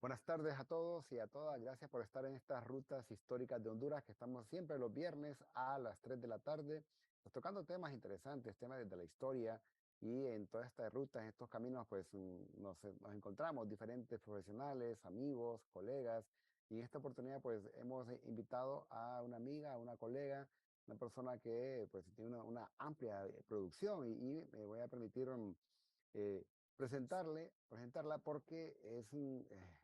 Buenas tardes a todos y a todas. Gracias por estar en estas rutas históricas de Honduras que estamos siempre los viernes a las 3 de la tarde, pues, tocando temas interesantes, temas desde la historia y en todas estas rutas, en estos caminos, pues nos encontramos diferentes profesionales, amigos, colegas y en esta oportunidad pues hemos invitado a una amiga, a una colega, una persona que pues tiene una amplia producción y me voy a permitir eh, presentarla porque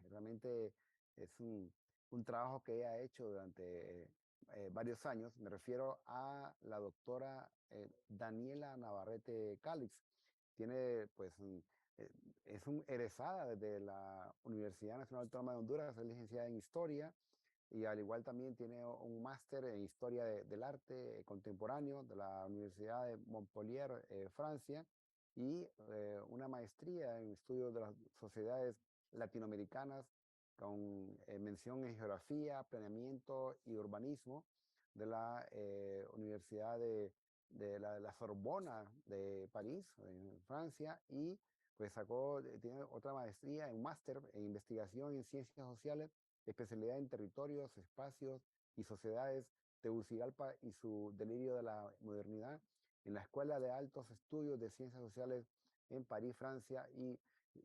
realmente es un trabajo que ella ha hecho durante varios años. Me refiero a la doctora Daniela Navarrete Calix. Tiene, pues, eh, es egresada desde la Universidad Nacional Autónoma de Honduras, es licenciada en Historia y al igual también tiene un máster en Historia del Arte Contemporáneo de la Universidad de Montpellier, Francia, y una maestría en estudios de las sociedades latinoamericanas con mención en geografía, planeamiento y urbanismo de la Universidad de la Sorbona de París, en Francia, y pues tiene otra maestría en máster en investigación en ciencias sociales, especialidad en territorios, espacios y sociedades, Tegucigalpa y su delirio de la modernidad, en la Escuela de Altos Estudios de Ciencias Sociales en París, Francia,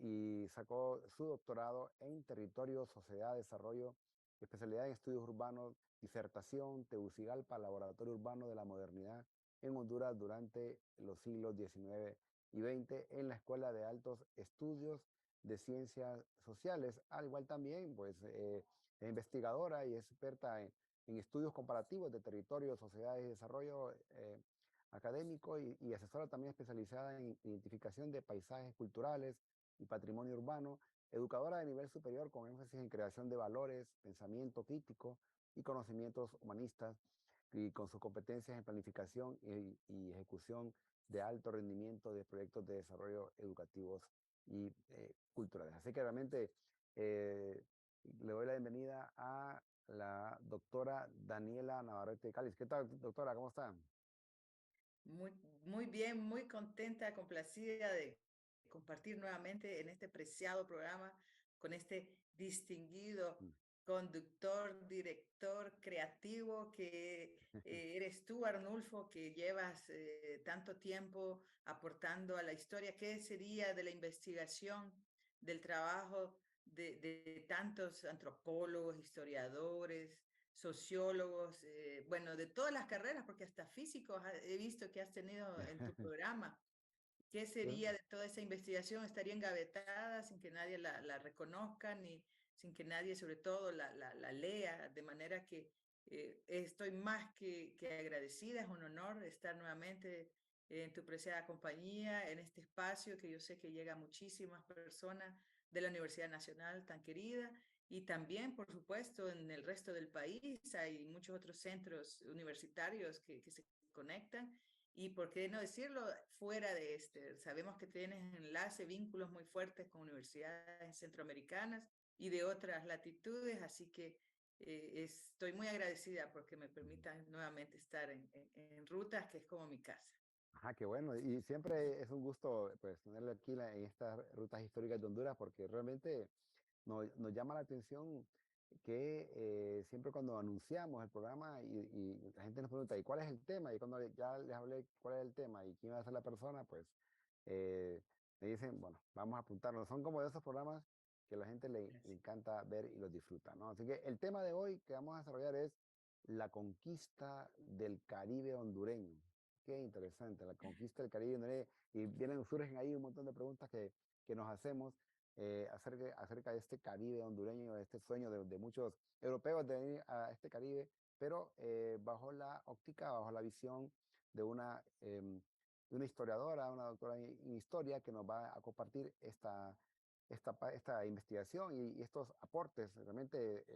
y sacó su doctorado en Territorio, Sociedad, Desarrollo, especialidad en Estudios Urbanos, disertación, Tegucigalpa, Laboratorio Urbano de la Modernidad en Honduras durante los siglos XIX y XX en la Escuela de Altos Estudios de Ciencias Sociales. Al igual también, pues, es investigadora y experta en estudios comparativos de territorio, sociedades y desarrollo académico y asesora también especializada en identificación de paisajes culturales y patrimonio urbano, educadora de nivel superior con énfasis en creación de valores, pensamiento crítico y conocimientos humanistas, y con sus competencias en planificación y ejecución de alto rendimiento de proyectos de desarrollo educativos y culturales. Así que realmente eh, le doy la bienvenida a la doctora Daniela Navarrete Cáliz. ¿Qué tal, doctora? ¿Cómo está? Muy bien, muy contenta, complacida de compartir nuevamente en este preciado programa con este distinguido Mm. conductor, director, creativo que eres tú, Arnulfo, que llevas tanto tiempo aportando a la historia. ¿Qué sería de la investigación, del trabajo de tantos antropólogos, historiadores, sociólogos, bueno, de todas las carreras, porque hasta físicos he visto que has tenido en tu programa? ¿Qué sería de toda esa investigación? Estaría engavetada sin que nadie la reconozca, ni sin que nadie, sobre todo, la lea, de manera que estoy más que agradecida. Es un honor estar nuevamente en tu preciada compañía, en este espacio que yo sé que llega a muchísimas personas de la Universidad Nacional tan querida, y también, por supuesto, en el resto del país hay muchos otros centros universitarios que se conectan. Y por qué no decirlo, fuera de este, sabemos que tienes enlace, vínculos muy fuertes con universidades centroamericanas y de otras latitudes, así que estoy muy agradecida porque me permitan nuevamente estar en rutas, que es como mi casa. Ajá, qué bueno. Y siempre es un gusto, pues, tenerlo aquí en estas rutas históricas de Honduras, porque realmente nos llama la atención que siempre cuando anunciamos el programa y la gente nos pregunta, ¿y cuál es el tema? Y cuando ya les hablé cuál es el tema y quién va a ser la persona, pues eh, me dicen, bueno, vamos a apuntarnos. Son como de esos programas que la gente le Gracias. encanta ver y los disfruta, ¿no? Así que el tema de hoy que vamos a desarrollar es la conquista del Caribe hondureño. Qué interesante, la conquista del Caribe hondureño. Y surgen ahí un montón de preguntas que nos hacemos acerca de este Caribe hondureño, de este sueño de muchos europeos de venir a este Caribe, pero bajo la óptica, bajo la visión de una historiadora, una doctora en historia que nos va a compartir esta investigación y estos aportes. Realmente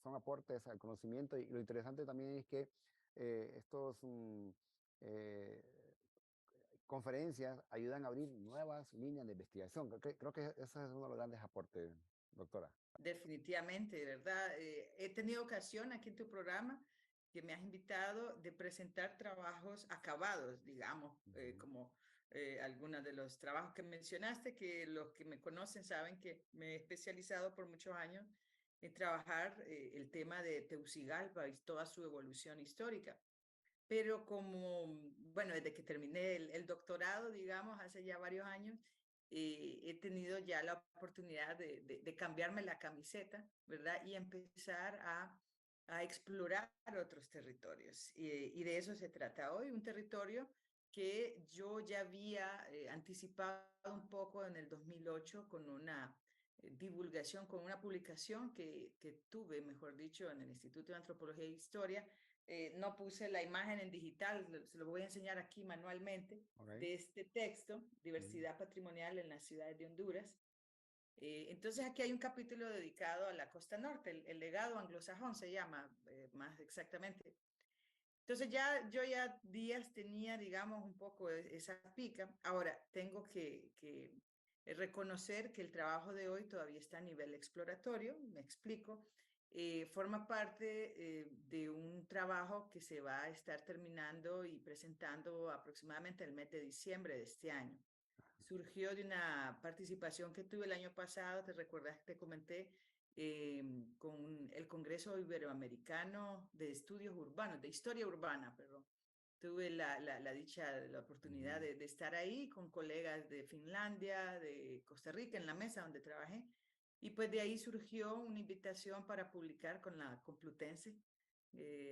son aportes al conocimiento y lo interesante también es que estos eh, conferencias ayudan a abrir nuevas líneas de investigación. Creo que ese es uno de los grandes aportes, doctora. Definitivamente, de verdad. He tenido ocasión aquí en tu programa que me has invitado de presentar trabajos acabados, digamos, Ujú. como algunos de los trabajos que mencionaste, que los que me conocen saben que me he especializado por muchos años en trabajar el tema de Tegucigalpa y toda su evolución histórica. Pero como, bueno, desde que terminé el doctorado, digamos, hace ya varios años, he tenido ya la oportunidad de cambiarme la camiseta, ¿verdad? Y empezar a explorar otros territorios. Y de eso se trata hoy, un territorio que yo ya había anticipado un poco en el 2008 con una divulgación, con una publicación que tuve, mejor dicho, en el Instituto de Antropología e Historia. No puse la imagen en digital, se lo voy a enseñar aquí manualmente, Ok. de este texto, Mm, Diversidad Patrimonial en las Ciudades de Honduras. Entonces aquí hay un capítulo dedicado a la costa norte, el legado anglosajón se llama más exactamente. Entonces yo ya días tenía, digamos, un poco esa pica. Ahora, tengo que reconocer que el trabajo de hoy todavía está a nivel exploratorio, me explico. Forma parte de un trabajo que se va a estar terminando y presentando aproximadamente el mes de diciembre de este año. Surgió de una participación que tuve el año pasado, te recuerdas, te comenté, con el Congreso Iberoamericano de Estudios Urbanos, de Historia Urbana, perdón. Tuve la dicha, la oportunidad ujú, de estar ahí con colegas de Finlandia, de Costa Rica, en la mesa donde trabajé. Y pues de ahí surgió una invitación para publicar con la Complutense.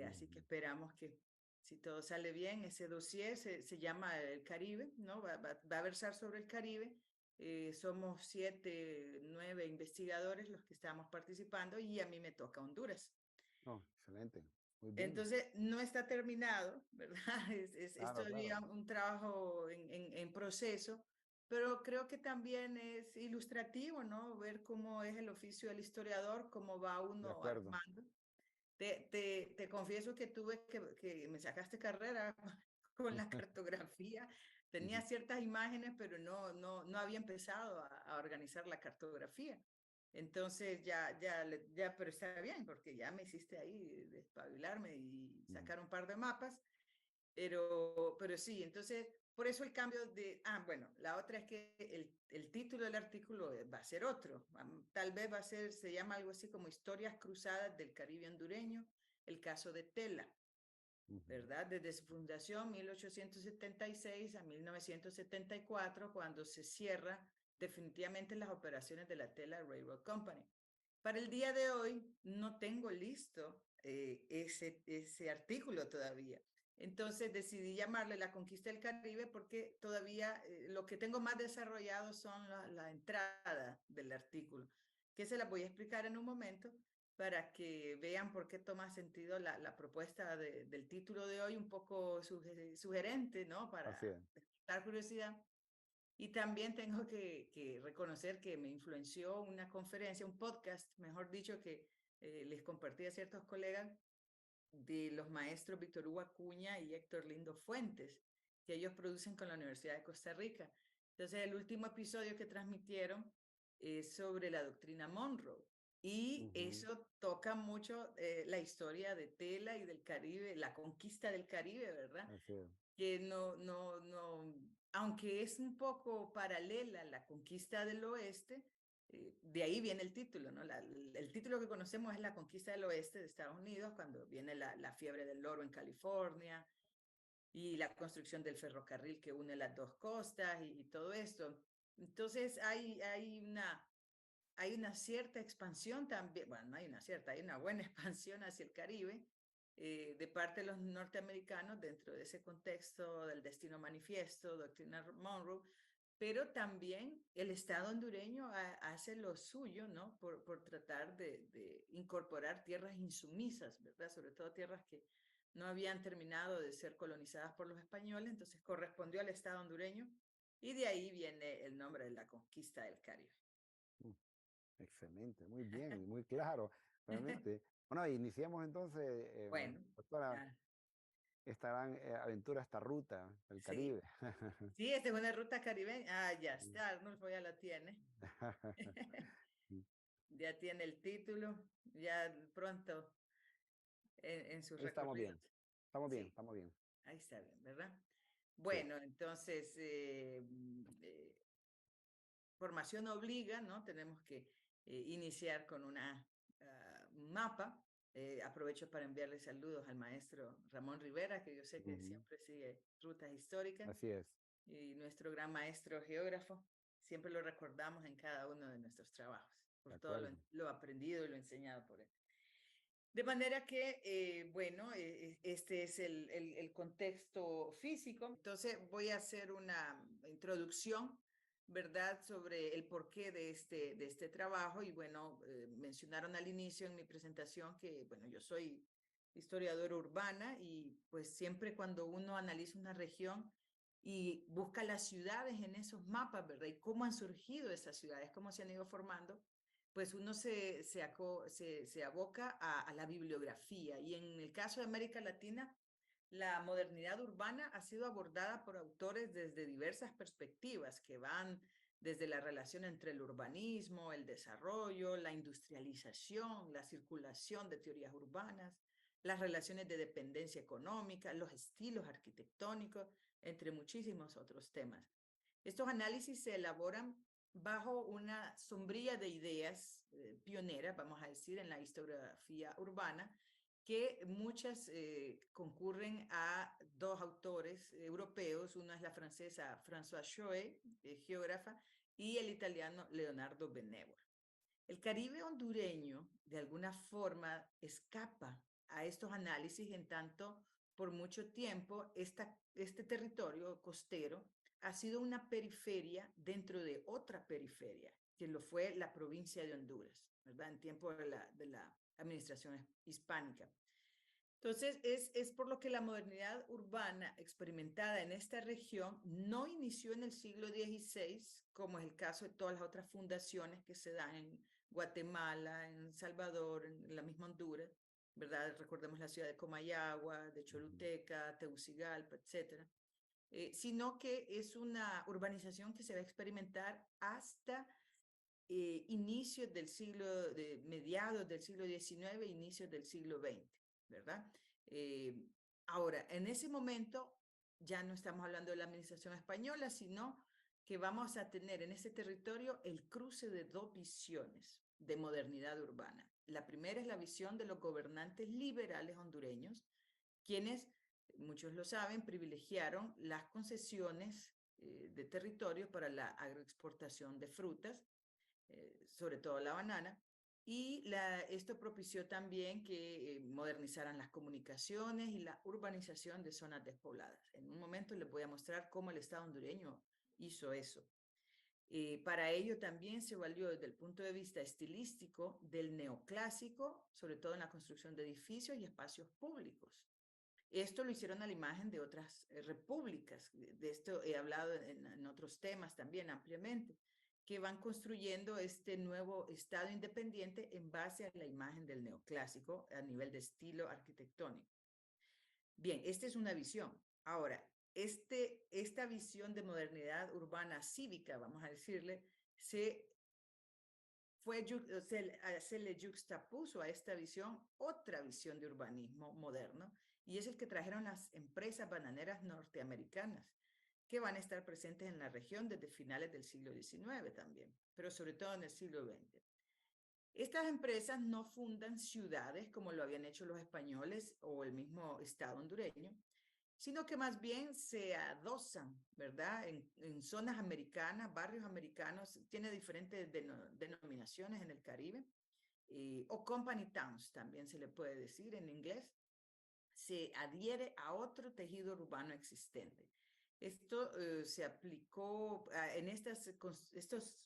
Así que ujú. esperamos que, si todo sale bien, ese dossier se llama El Caribe, ¿no? Va a versar sobre el Caribe. Somos 7, 9 investigadores los que estamos participando y a mí me toca Honduras. Oh, excelente. Muy bien. Entonces, no está terminado, ¿verdad? Es Claro, todavía claro. un trabajo en proceso, pero creo que también es ilustrativo, ¿no? Ver cómo es el oficio del historiador, cómo va De uno acuerdo. armando. Te confieso que que me sacaste carrera con la cartografía. Tenía Ujú, ciertas imágenes, pero no había empezado a organizar la cartografía. Entonces ya, pero está bien, porque ya me hiciste ahí despabilarme y ujú. sacar un par de mapas, pero sí, entonces, por eso el cambio bueno, la otra es que el título del artículo va a ser otro, tal vez va a ser, se llama algo así como Historias Cruzadas del Caribe hondureño, el caso de Tela, Ujú. ¿verdad? Desde su fundación, 1876 a 1974, cuando se cierra definitivamente las operaciones de la Tela Railroad Company. Para el día de hoy no tengo listo ese artículo todavía. Entonces decidí llamarle La Conquista del Caribe porque todavía lo que tengo más desarrollado son la entrada del artículo, que se la voy a explicar en un momento para que vean por qué toma sentido la propuesta del título de hoy, un poco sugerente, ¿no? Para Así es. despertar curiosidad. Y también tengo que reconocer que me influenció una conferencia, un podcast, mejor dicho, que les compartí a ciertos colegas de los maestros Víctor Hugo Acuña y Héctor Lindo Fuentes, que ellos producen con la Universidad de Costa Rica. Entonces, el último episodio que transmitieron es sobre la doctrina Monroe. Y Ujú. eso toca mucho la historia de Tela y del Caribe, la conquista del Caribe, ¿verdad? Así es. Que no, aunque es un poco paralela a la conquista del oeste, de ahí viene el título, ¿no? El título que conocemos es la conquista del oeste de Estados Unidos, cuando viene la fiebre del oro en California y la construcción del ferrocarril que une las dos costas y todo esto. Entonces hay una cierta expansión también, bueno, no hay una cierta, hay una buena expansión hacia el Caribe de parte de los norteamericanos dentro de ese contexto del destino manifiesto, doctrina Monroe, pero también el Estado hondureño hace lo suyo, ¿no? Por tratar de incorporar tierras insumisas, ¿verdad? Sobre todo tierras que no habían terminado de ser colonizadas por los españoles, entonces correspondió al Estado hondureño y de ahí viene el nombre de la conquista del Caribe. Mm, excelente, muy bien y muy claro, realmente. Bueno, iniciemos entonces, Bueno, doctora, ah, esta gran aventura, esta ruta del sí, Caribe. sí, esta es una ruta caribeña. Ah, ya está, Arnulfo ya la tiene. Ya tiene el título, ya pronto en su Ahí estamos recorrido. bien, estamos bien, Sí, estamos bien. ahí está bien, ¿verdad? Sí. Bueno, entonces, formación obliga, ¿no? Tenemos que iniciar con un mapa. Aprovecho para enviarle saludos al maestro Ramón Rivera, que yo sé que Ujú. siempre sigue rutas históricas, Así es. y nuestro gran maestro geógrafo. Siempre lo recordamos en cada uno de nuestros trabajos, De por todo acuerdo. lo aprendido y lo enseñado por él. De manera que, bueno, este es el contexto físico. Entonces voy a hacer una introducción, ¿verdad?, sobre el porqué de este trabajo. Y bueno, mencionaron al inicio en mi presentación que, bueno, yo soy historiadora urbana y pues siempre cuando uno analiza una región y busca las ciudades en esos mapas, ¿verdad? Y cómo han surgido esas ciudades, cómo se han ido formando, pues uno se aboca a la bibliografía. Y en el caso de América Latina, la modernidad urbana ha sido abordada por autores desde diversas perspectivas, que van desde la relación entre el urbanismo, el desarrollo, la industrialización, la circulación de teorías urbanas, las relaciones de dependencia económica, los estilos arquitectónicos, entre muchísimos otros temas. Estos análisis se elaboran bajo una sombrilla de ideas pioneras, vamos a decir, en la historiografía urbana, que muchas concurren a dos autores europeos. Una es la francesa Françoise Choët, geógrafa, y el italiano Leonardo Benevolo. El Caribe hondureño, de alguna forma, escapa a estos análisis, en tanto por mucho tiempo este territorio costero ha sido una periferia dentro de otra periferia, que lo fue la provincia de Honduras, ¿verdad? En tiempo de la administración hispánica. Entonces, es por lo que la modernidad urbana experimentada en esta región no inició en el siglo XVI, como es el caso de todas las otras fundaciones que se dan en Guatemala, en Salvador, en la misma Honduras, ¿verdad? Recordemos la ciudad de Comayagua, de Ujú. Choluteca, Tegucigalpa, etcétera. Sino que es una urbanización que se va a experimentar hasta inicios del mediados del siglo XIX, inicios del siglo XX, ¿verdad? Eh, Ahora, en ese momento ya no estamos hablando de la administración española, sino que vamos a tener en ese territorio el cruce de dos visiones de modernidad urbana. La primera es la visión de los gobernantes liberales hondureños, quienes, muchos lo saben, privilegiaron las concesiones de territorio para la agroexportación de frutas, sobre todo la banana, y esto propició también que modernizaran las comunicaciones y la urbanización de zonas despobladas. En un momento les voy a mostrar cómo el Estado hondureño hizo eso. Para ello también se valió desde el punto de vista estilístico del neoclásico, sobre todo en la construcción de edificios y espacios públicos. Esto lo hicieron a la imagen de otras repúblicas. De esto he hablado en otros temas también ampliamente, que van construyendo este nuevo Estado independiente en base a la imagen del neoclásico a nivel de estilo arquitectónico. Bien, esta es una visión. Ahora, esta visión de modernidad urbana cívica, vamos a decirle, se le juxtapuso a esta visión otra visión de urbanismo moderno, y es el que trajeron las empresas bananeras norteamericanas, que van a estar presentes en la región desde finales del siglo XIX también, pero sobre todo en el siglo XX. Estas empresas no fundan ciudades como lo habían hecho los españoles o el mismo Estado hondureño, sino que más bien se adosan, ¿verdad? En zonas americanas, barrios americanos, tiene diferentes denominaciones en el Caribe, o company towns también se le puede decir en inglés, se adhiere a otro tejido urbano existente. Esto se aplicó en estos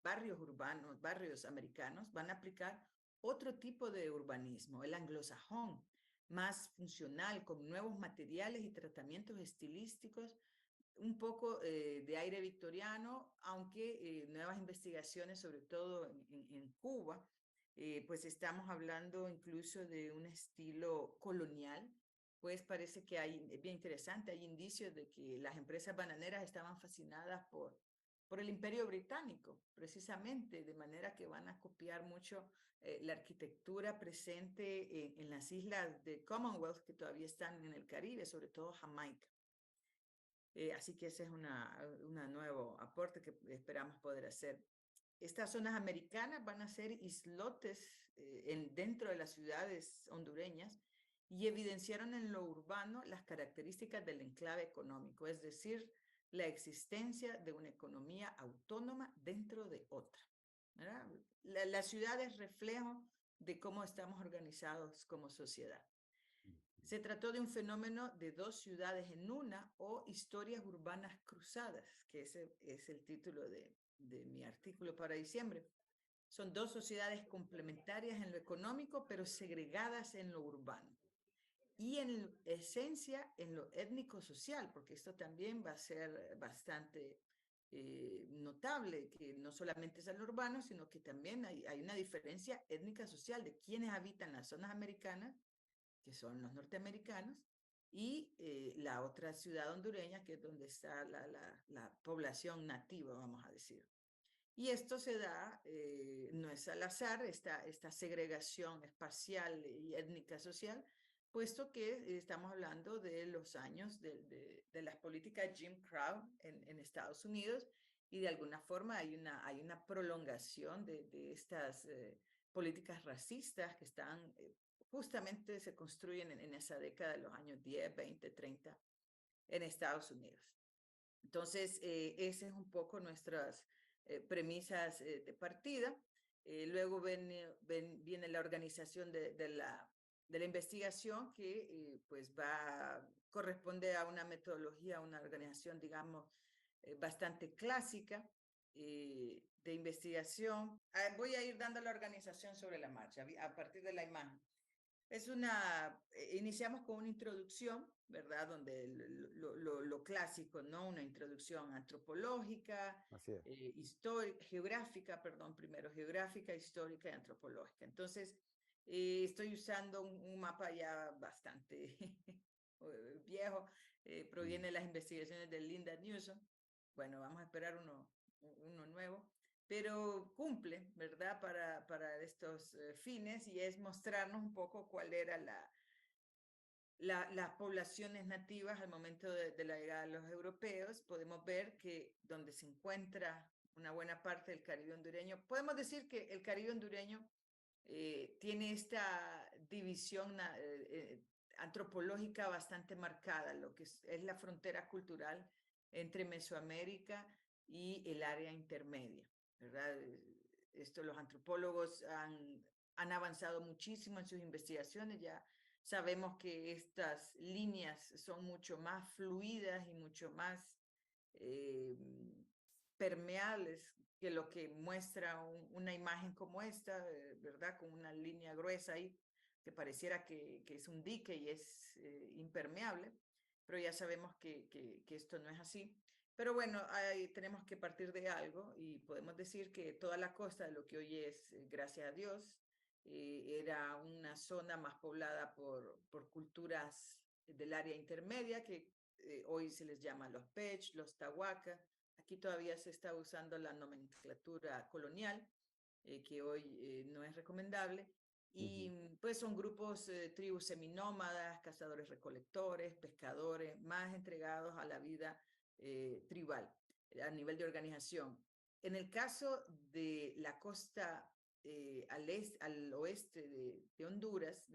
barrios urbanos, barrios americanos, van a aplicar otro tipo de urbanismo, el anglosajón, más funcional, con nuevos materiales y tratamientos estilísticos, un poco de aire victoriano, aunque nuevas investigaciones, sobre todo en Cuba, pues estamos hablando incluso de un estilo colonial. Pues parece que es bien interesante, hay indicios de que las empresas bananeras estaban fascinadas por el Imperio Británico, precisamente, de manera que van a copiar mucho la arquitectura presente en las islas de Commonwealth, que todavía están en el Caribe, sobre todo Jamaica. Así que ese es un nuevo aporte que esperamos poder hacer. Estas zonas americanas van a ser islotes dentro de las ciudades hondureñas y evidenciaron en lo urbano las características del enclave económico, es decir, la existencia de una economía autónoma dentro de otra. La ciudad es reflejo de cómo estamos organizados como sociedad. Se trató de un fenómeno de dos ciudades en una o historias urbanas cruzadas, que ese es el título de mi artículo para diciembre. Son dos sociedades complementarias en lo económico, pero segregadas en lo urbano. Y en esencia en lo étnico-social, porque esto también va a ser bastante notable, que no solamente es en lo urbano, sino que también hay una diferencia étnica-social de quienes habitan las zonas americanas, que son los norteamericanos, y la otra ciudad hondureña, que es donde está la población nativa, vamos a decir. Y esto se da, no es al azar, esta segregación espacial y étnica social, puesto que estamos hablando de los años de las políticas Jim Crow en Estados Unidos, y de alguna forma hay una prolongación de estas políticas racistas que están, justamente se construyen en esa década de los años 10, 20, 30 en Estados Unidos. Entonces, ese es un poco nuestras premisas de partida. Luego viene la organización de la investigación que pues corresponde a una metodología, una organización, digamos, bastante clásica de investigación. Voy a ir dando la organización sobre la marcha a partir de la imagen. Iniciamos con una introducción, ¿verdad? Donde lo clásico, ¿no? Una introducción antropológica, Así es. geográfica, perdón, primero geográfica, histórica y antropológica. Entonces, estoy usando un mapa ya bastante viejo, proviene de las investigaciones de Linda Newsom. Bueno, vamos a esperar uno nuevo, pero cumple, ¿verdad?, para estos fines, y es mostrarnos un poco cuál era las poblaciones nativas al momento de la llegada de los europeos. Podemos ver que donde se encuentra una buena parte del Caribe hondureño, podemos decir que el Caribe hondureño tiene esta división antropológica bastante marcada, lo que es la frontera cultural entre Mesoamérica y el área intermedia, ¿verdad? Los antropólogos han avanzado muchísimo en sus investigaciones. Ya sabemos que estas líneas son mucho más fluidas y mucho más permeables que lo que muestra una imagen como esta, ¿verdad? Con una línea gruesa ahí, que pareciera que es un dique y es impermeable, pero ya sabemos que esto no es así. Pero bueno, tenemos que partir de algo, y podemos decir que toda la costa de lo que hoy es, gracias a Dios, era una zona más poblada por culturas del área intermedia, que hoy se les llama los Pech, los Tahuaca. Aquí todavía se está usando la nomenclatura colonial, que hoy no es recomendable. Y pues son grupos, tribus seminómadas, cazadores-recolectores, pescadores, más entregados a la vida tribal a nivel de organización. En el caso de la costa al oeste de Honduras,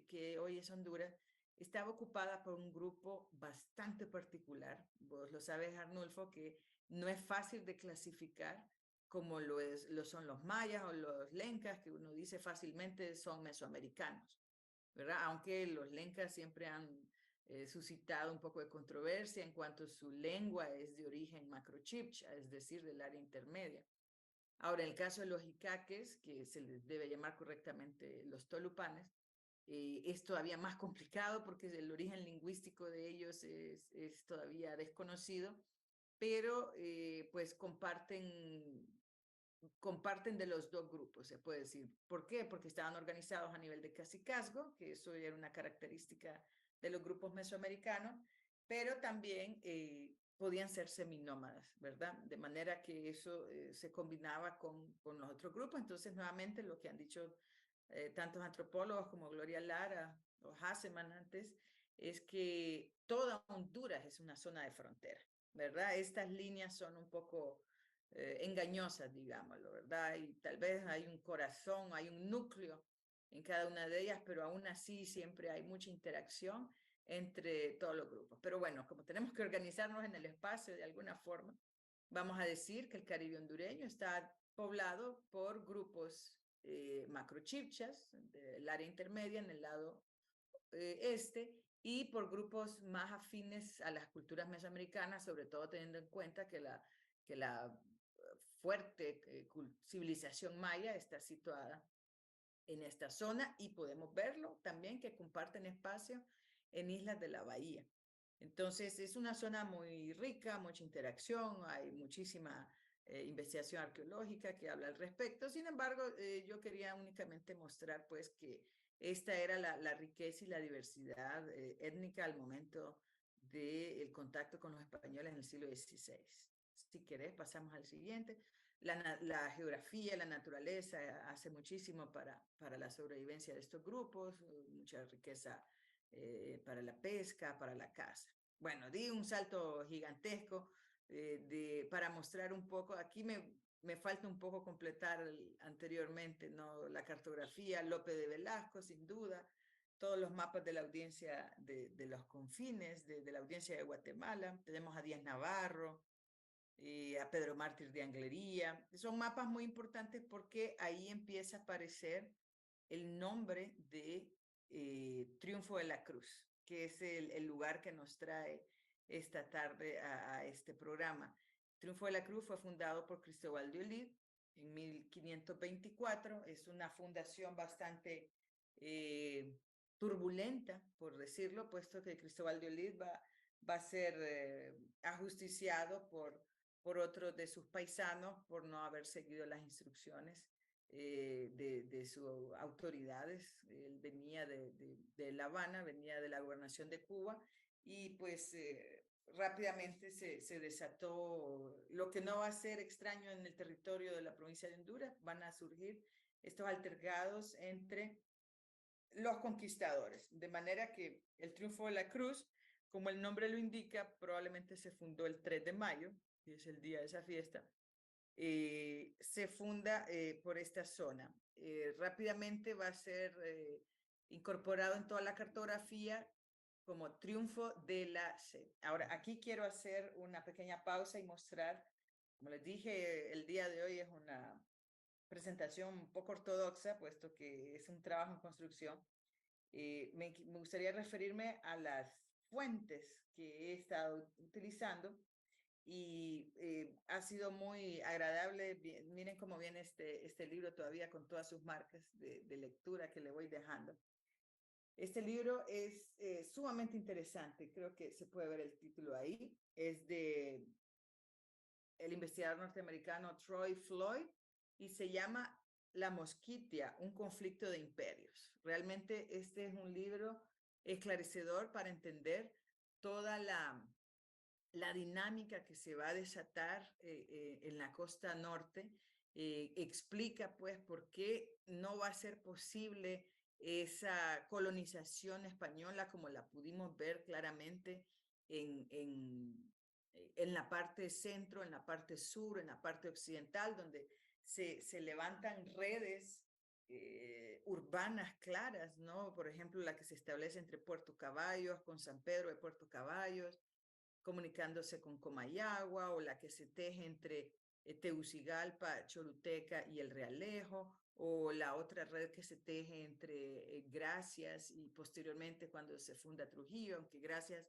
que hoy es Honduras, estaba ocupada por un grupo bastante particular. Vos lo sabes, Arnulfo, que no es fácil de clasificar como lo son los mayas o los lencas, que uno dice fácilmente son mesoamericanos, ¿verdad? Aunque los lencas siempre han suscitado un poco de controversia en cuanto a su lengua es de origen macrochibcha, es decir, del área intermedia. Ahora, en el caso de los icaques, que se les debe llamar correctamente los tolupanes, es todavía más complicado porque el origen lingüístico de ellos es todavía desconocido, pero pues comparten de los dos grupos, se puede decir. ¿Por qué? Porque estaban organizados a nivel de cacicazgo, que eso era una característica de los grupos mesoamericanos, pero también podían ser seminómadas, ¿verdad? De manera que eso se combinaba con los otros grupos. Entonces, nuevamente, lo que han dicho tantos antropólogos como Gloria Lara o Hasseman antes, es que toda Honduras es una zona de frontera, ¿verdad? Estas líneas son un poco engañosas, digámoslo, ¿verdad? Y tal vez hay un corazón, hay un núcleo en cada una de ellas, pero aún así siempre hay mucha interacción entre todos los grupos. Pero bueno, como tenemos que organizarnos en el espacio de alguna forma, vamos a decir que el Caribe hondureño está poblado por grupos macrochibchas del área intermedia en el lado este y por grupos más afines a las culturas mesoamericanas, sobre todo teniendo en cuenta que la fuerte civilización maya está situada en esta zona y podemos verlo también que comparten espacio en islas de la bahía. Entonces es una zona muy rica, mucha interacción, hay muchísima investigación arqueológica que habla al respecto. Sin embargo, yo quería únicamente mostrar pues que esta era la riqueza y la diversidad étnica al momento del contacto con los españoles en el siglo XVI. Si querés, pasamos al siguiente. La geografía, la naturaleza hace muchísimo para la sobrevivencia de estos grupos, mucha riqueza para la pesca, para la caza. Bueno, di un salto gigantesco para mostrar un poco, aquí me falta un poco completar anteriormente, ¿no? La cartografía, Lope de Velasco, sin duda, todos los mapas de la audiencia de los confines, de la audiencia de Guatemala, tenemos a Díaz Navarro, a Pedro Mártir de Anglería. Son mapas muy importantes porque ahí empieza a aparecer el nombre de Triunfo de la Cruz, que es el lugar que nos trae esta tarde a este programa. Triunfo de la Cruz fue fundado por Cristóbal de Olid en 1524. Es una fundación bastante turbulenta, por decirlo, puesto que Cristóbal de Olid va a ser ajusticiado por otros de sus paisanos por no haber seguido las instrucciones de sus autoridades. Él venía de La Habana, venía de la gobernación de Cuba y pues rápidamente se desató lo que no va a ser extraño en el territorio de la provincia de Honduras. Van a surgir estos altercados entre los conquistadores, de manera que el Triunfo de la Cruz, como el nombre lo indica, probablemente se fundó el 3 de mayo, que es el día de esa fiesta, se funda por esta zona. Rápidamente va a ser incorporado en toda la cartografía como Triunfo de la C. Ahora, aquí quiero hacer una pequeña pausa y mostrar, como les dije, el día de hoy es una presentación un poco ortodoxa, puesto que es un trabajo en construcción. Me gustaría referirme a las fuentes que he estado utilizando y ha sido muy agradable. Miren cómo viene este libro todavía con todas sus marcas de lectura que le voy dejando. Este libro es sumamente interesante, creo que se puede ver el título ahí. Es de el investigador norteamericano Troy Floyd y se llama La Mosquitia, un conflicto de imperios. Realmente este es un libro esclarecedor para entender toda la dinámica que se va a desatar en la costa norte. Explica pues por qué no va a ser posible esa colonización española como la pudimos ver claramente en la parte centro, en la parte sur, en la parte occidental, donde se levantan redes urbanas claras, ¿no? Por ejemplo, la que se establece entre Puerto Caballos con San Pedro de Puerto Caballos, comunicándose con Comayagua, o la que se teje entre Tegucigalpa, Choluteca y El Realejo, o la otra red que se teje entre Gracias y posteriormente cuando se funda Trujillo, aunque Gracias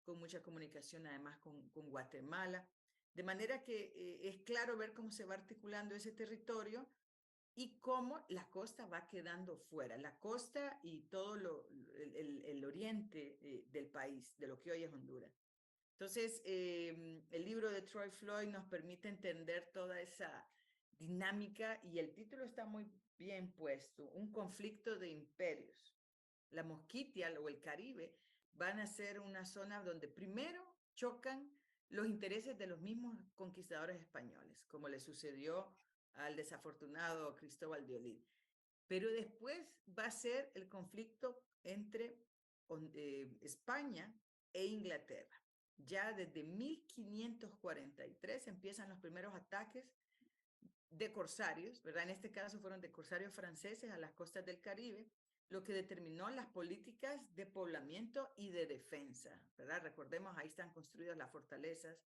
con mucha comunicación además con Guatemala. De manera que es claro ver cómo se va articulando ese territorio y cómo la costa va quedando fuera, la costa y todo el oriente del país, de lo que hoy es Honduras. Entonces, el libro de Troy Floyd nos permite entender toda esa dinámica y el título está muy bien puesto, un conflicto de imperios. La Mosquitia o el Caribe van a ser una zona donde primero chocan los intereses de los mismos conquistadores españoles, como le sucedió al desafortunado Cristóbal de Olid. Pero después va a ser el conflicto entre España e Inglaterra. Ya desde 1543 empiezan los primeros ataques de corsarios, ¿verdad? En este caso fueron de corsarios franceses a las costas del Caribe, lo que determinó las políticas de poblamiento y de defensa, ¿verdad? Recordemos, ahí están construidas las fortalezas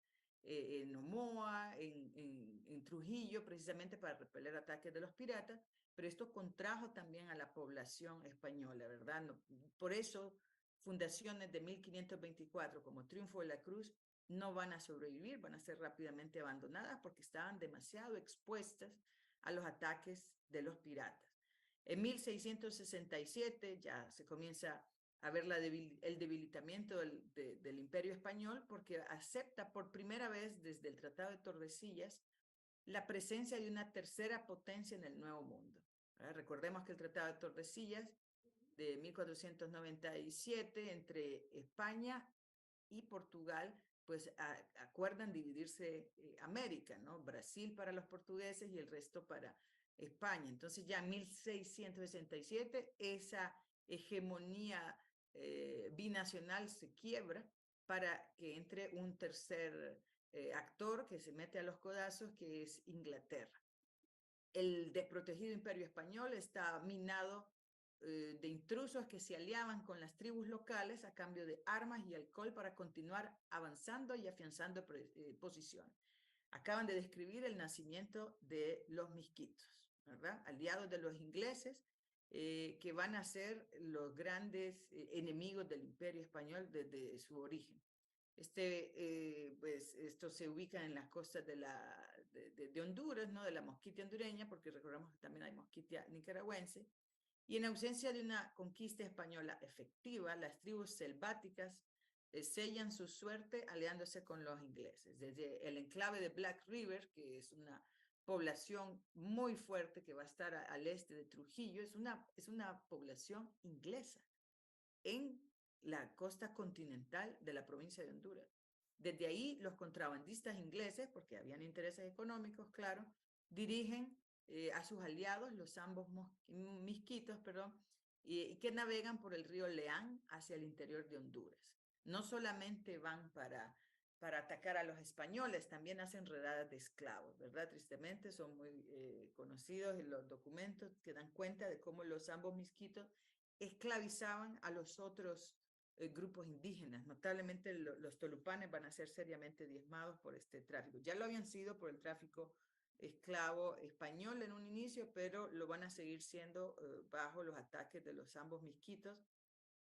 en Omoa, en Trujillo, precisamente para repeler ataques de los piratas, pero esto contrajo también a la población española, ¿verdad? No, por eso, fundaciones de 1524 como Triunfo de la Cruz no van a sobrevivir, van a ser rápidamente abandonadas porque estaban demasiado expuestas a los ataques de los piratas. En 1667 ya se comienza a ver el debilitamiento del Imperio Español porque acepta por primera vez desde el Tratado de Tordesillas la presencia de una tercera potencia en el Nuevo Mundo. Recordemos que el Tratado de Tordesillas de 1497 entre España y Portugal pues acuerdan dividirse América, ¿no? Brasil para los portugueses y el resto para España. Entonces ya en 1667 esa hegemonía binacional se quiebra para que entre un tercer actor que se mete a los codazos, que es Inglaterra. El desprotegido imperio español está minado de intrusos que se aliaban con las tribus locales a cambio de armas y alcohol para continuar avanzando y afianzando posiciones. Acaban de describir el nacimiento de los misquitos, ¿verdad? Aliados de los ingleses, que van a ser los grandes enemigos del imperio español desde su origen. Pues esto se ubica en las costas de Honduras, ¿no? De la mosquitia hondureña, porque recordemos que también hay mosquitia nicaragüense. Y en ausencia de una conquista española efectiva, las tribus selváticas sellan su suerte aliándose con los ingleses. Desde el enclave de Black River, que es una población muy fuerte que va a estar al este de Trujillo, es una población inglesa en la costa continental de la provincia de Honduras. Desde ahí los contrabandistas ingleses, porque habían intereses económicos, claro, dirigen a sus aliados, los ambos misquitos, perdón, y que navegan por el río Leán hacia el interior de Honduras. No solamente van para atacar a los españoles, también hacen redadas de esclavos, ¿verdad? Tristemente son muy conocidos en los documentos que dan cuenta de cómo los ambos misquitos esclavizaban a los otros grupos indígenas. Notablemente los tolupanes van a ser seriamente diezmados por este tráfico. Ya lo habían sido por el tráfico esclavo español en un inicio, pero lo van a seguir siendo bajo los ataques de los ambos misquitos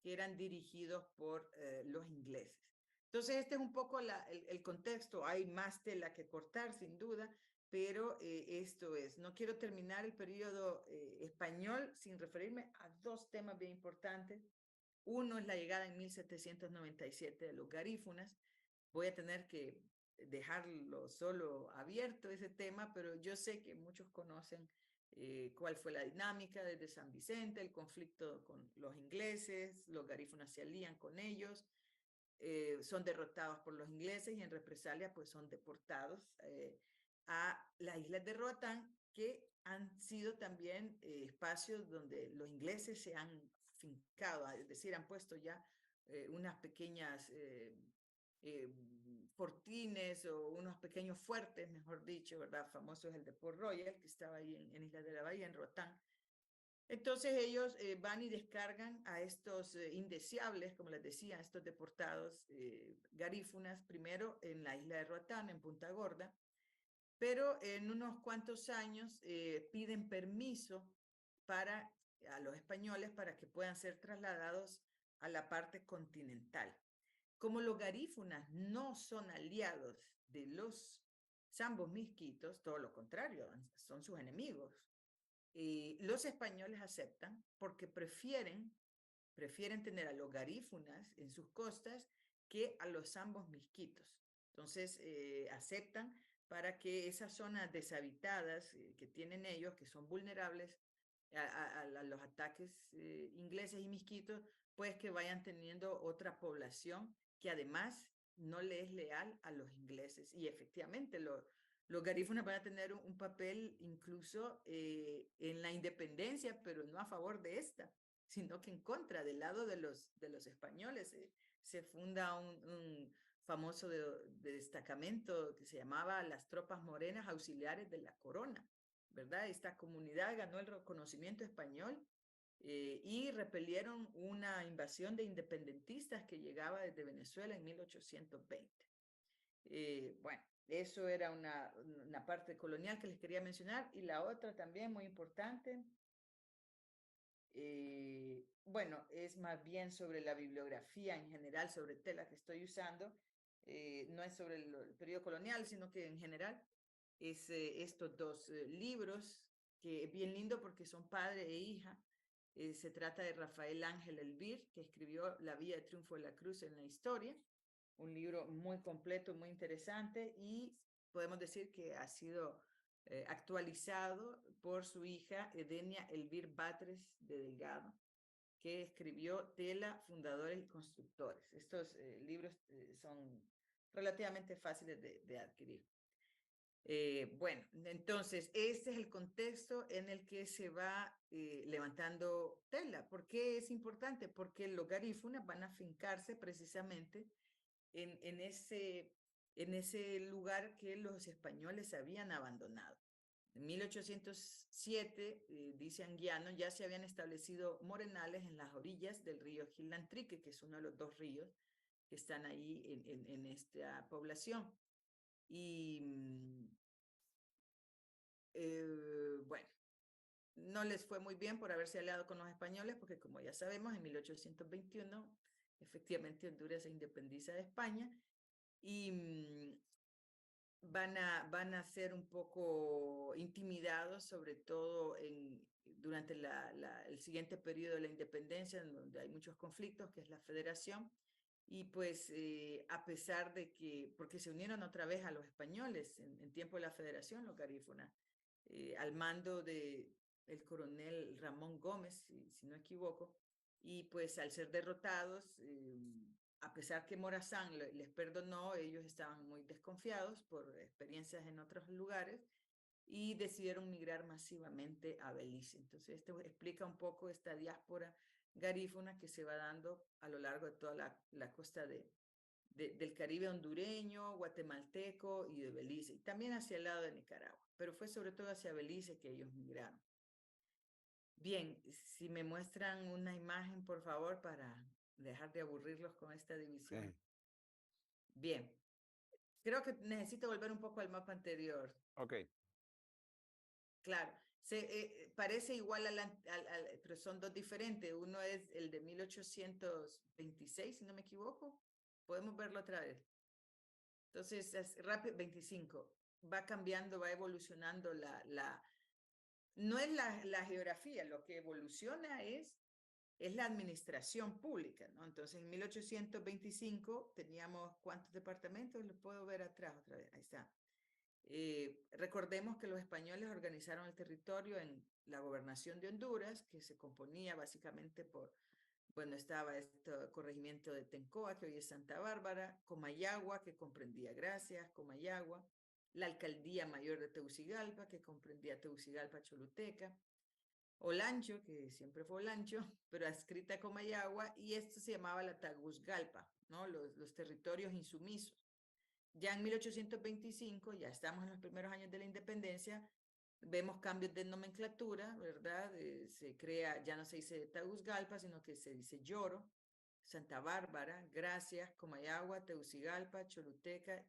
que eran dirigidos por los ingleses. Entonces este es un poco el contexto. Hay más tela que cortar, sin duda, pero esto es. No quiero terminar el periodo español sin referirme a dos temas bien importantes. Uno es la llegada en 1797 de los garífunas. Voy a tener que dejarlo solo abierto ese tema, pero yo sé que muchos conocen cuál fue la dinámica desde San Vicente, el conflicto con los ingleses, los garífunas se alían con ellos, son derrotados por los ingleses y en represalia pues son deportados a las islas de Roatán, que han sido también espacios donde los ingleses se han fincado, es decir, han puesto ya unas pequeñas fortines o unos pequeños fuertes, mejor dicho, ¿verdad? Famoso es el de Port Royal, que estaba ahí en Isla de la Bahía, en Roatán. Entonces ellos van y descargan a estos indeseables, como les decía, estos deportados garífunas, primero en la isla de Roatán, en Punta Gorda, pero en unos cuantos años piden permiso a los españoles para que puedan ser trasladados a la parte continental. Como los garífunas no son aliados de los zambos misquitos, todo lo contrario, son sus enemigos. Los españoles aceptan porque prefieren tener a los garífunas en sus costas que a los zambos misquitos. Entonces aceptan para que esas zonas deshabitadas que tienen ellos, que son vulnerables a los ataques ingleses y misquitos, pues que vayan teniendo otra población que además no le es leal a los ingleses. Y efectivamente los garífunas van a tener un papel incluso en la independencia, pero no a favor de esta, sino que en contra, del lado de los españoles. Se funda un famoso destacamento que se llamaba las Tropas Morenas Auxiliares de la Corona, ¿verdad? Esta comunidad ganó el reconocimiento español y repelieron una invasión de independentistas que llegaba desde Venezuela en 1820. Bueno, eso era una parte colonial que les quería mencionar, y la otra también muy importante, bueno, es más bien sobre la bibliografía en general, sobre tela que estoy usando, no es sobre el periodo colonial, sino que en general es estos dos libros, que es bien lindo porque son padre e hija. Se trata de Rafael Ángel Elvir, que escribió La Vía de Triunfo de la Cruz en la Historia, un libro muy completo, muy interesante, y podemos decir que ha sido actualizado por su hija Edenia Elvir Batres de Delgado, que escribió Tela, Fundadores y Constructores. Estos libros son relativamente fáciles de adquirir. Bueno, entonces, este es el contexto en el que se va levantando Tela. ¿Por qué es importante? Porque los garífunas van a fincarse precisamente en ese lugar que los españoles habían abandonado. En 1807, dice Anguiano, ya se habían establecido morenales en las orillas del río Gilantrique, que es uno de los dos ríos que están ahí en esta población. Y bueno, no les fue muy bien por haberse aliado con los españoles, porque como ya sabemos, en 1821, efectivamente Honduras se independiza de España, y van a ser un poco intimidados, sobre todo durante el siguiente periodo de la independencia, en donde hay muchos conflictos, que es la Federación. Y pues a pesar de que, porque se unieron otra vez a los españoles en tiempo de la Federación, los garífunas, al mando de el coronel Ramón Gómez, si no equivoco, y pues al ser derrotados, a pesar que Morazán les perdonó, ellos estaban muy desconfiados por experiencias en otros lugares y decidieron migrar masivamente a Belice. Entonces, esto explica un poco esta diáspora garífuna que se va dando a lo largo de toda la costa del Caribe hondureño, guatemalteco y de Belice, y también hacia el lado de Nicaragua, pero fue sobre todo hacia Belice que ellos migraron. Bien, si me muestran una imagen, por favor, para dejar de aburrirlos con esta división. Sí. Bien, creo que necesito volver un poco al mapa anterior. Ok. Claro, parece igual pero son dos diferentes. Uno es el de 1826, si no me equivoco. Podemos verlo otra vez. Entonces, es rápido, 25. Va cambiando, va evolucionando no es la geografía, lo que evoluciona es la administración pública, ¿no? Entonces, en 1825 teníamos, ¿cuántos departamentos? Lo puedo ver atrás otra vez, ahí está. Recordemos que los españoles organizaron el territorio en la gobernación de Honduras, que se componía básicamente por, bueno, estaba este corregimiento de Tencoa, que hoy es Santa Bárbara, Comayagua, que comprendía Gracias, Comayagua, la alcaldía mayor de Tegucigalpa, que comprendía Tegucigalpa, Choluteca, Olancho, que siempre fue Olancho, pero adscrita a Comayagua, y esto se llamaba la Taguzgalpa, ¿no? Los territorios insumisos. Ya en 1825, ya estamos en los primeros años de la independencia, vemos cambios de nomenclatura, ¿verdad? Se crea, ya no se dice Tegucigalpa, sino que se dice Lloro, Santa Bárbara, Gracias, Comayagua, Tegucigalpa, Choluteca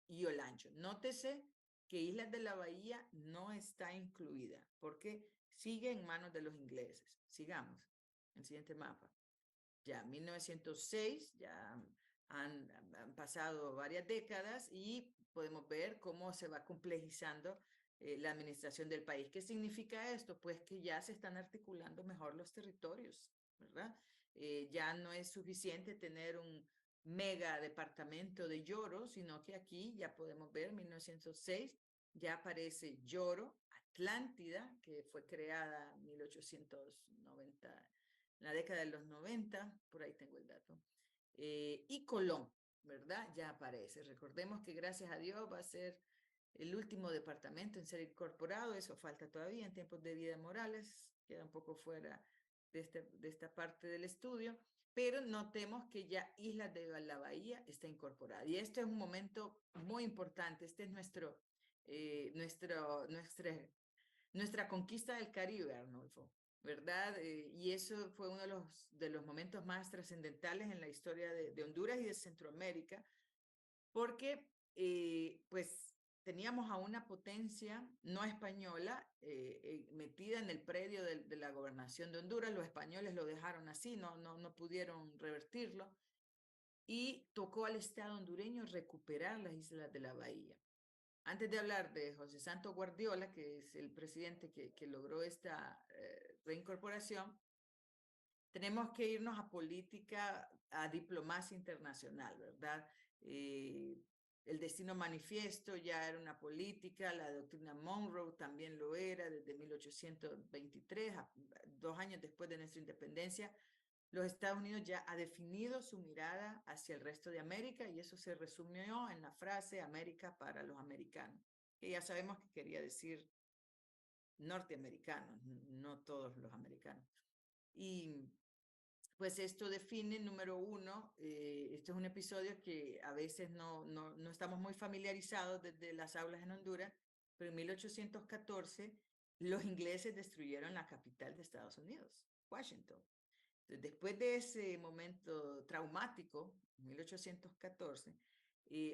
y Olancho. Nótese que Islas de la Bahía no está incluida, porque sigue en manos de los ingleses. Sigamos, el siguiente mapa. Ya 1906, ya han pasado varias décadas y podemos ver cómo se va complejizando la administración del país. ¿Qué significa esto? Pues que ya se están articulando mejor los territorios, ¿verdad? Ya no es suficiente tener un mega departamento de Lloro, sino que aquí ya podemos ver 1906, ya aparece Lloro, Atlántida, que fue creada en 1890, en la década de los 90, por ahí tengo el dato, y Colón, ¿verdad? Ya aparece. Recordemos que gracias a Dios va a ser el último departamento en ser incorporado, eso falta todavía en tiempos de Vida Morales, queda un poco fuera de esta parte del estudio, pero notemos que ya Islas de la Bahía está incorporada. Y este es un momento muy importante, este es nuestra conquista del Caribe, Arnulfo, ¿verdad? Y eso fue uno de los momentos más trascendentales en la historia de Honduras y de Centroamérica, porque pues teníamos a una potencia no española metida en el predio de la gobernación de Honduras. Los españoles lo dejaron así, no pudieron revertirlo, y tocó al Estado hondureño recuperar las islas de la bahía. Antes de hablar de José Santo Guardiola, que es el presidente que logró esta reincorporación, tenemos que irnos a política, a diplomacia internacional, ¿verdad? El destino manifiesto ya era una política, la doctrina Monroe también lo era desde 1823, 2 años después de nuestra independencia. Los Estados Unidos ya ha definido su mirada hacia el resto de América, y eso se resumió en la frase América para los americanos, que ya sabemos que quería decir norteamericanos, no todos los americanos. Y pues esto define, número uno, este es un episodio que a veces no estamos muy familiarizados desde las aulas en Honduras, pero en 1814 los ingleses destruyeron la capital de Estados Unidos, Washington. Después de ese momento traumático, 1814,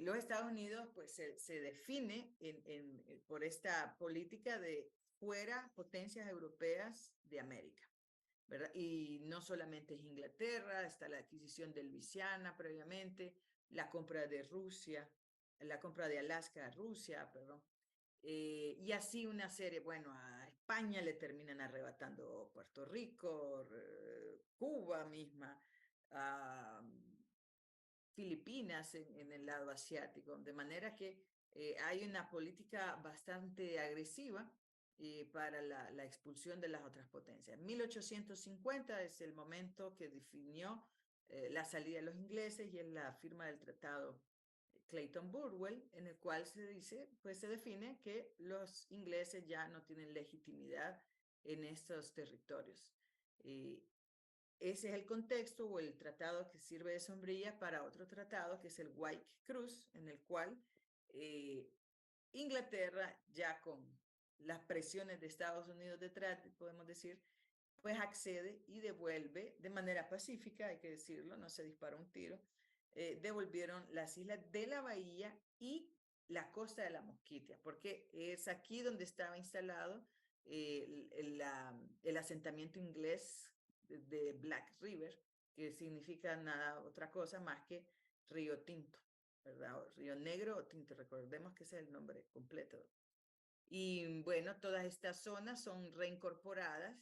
los Estados Unidos pues se define por esta política de fuera potencias europeas de América, ¿verdad? Y no solamente es Inglaterra, está la adquisición de Luisiana previamente, la compra de Rusia, la compra de Alaska a Rusia, perdón, y así una serie. Bueno, a España le terminan arrebatando Puerto Rico, Cuba misma, a Filipinas en el lado asiático, de manera que hay una política bastante agresiva para la expulsión de las otras potencias. 1850 es el momento que definió la salida de los ingleses, y es la firma del tratado Clayton-Burwell, en el cual se dice, pues se define que los ingleses ya no tienen legitimidad en estos territorios. Ese es el contexto o el tratado que sirve de sombrilla para otro tratado, que es el White-Cruz, en el cual Inglaterra, ya con las presiones de Estados Unidos detrás, podemos decir, pues accede y devuelve de manera pacífica, hay que decirlo, no se disparó un tiro, devolvieron las islas de la bahía y la costa de la Mosquitia, porque es aquí donde estaba instalado el asentamiento inglés de Black River, que significa nada otra cosa más que Río Tinto, ¿verdad? Río Negro o Tinto, recordemos que ese es el nombre completo. Y bueno, todas estas zonas son reincorporadas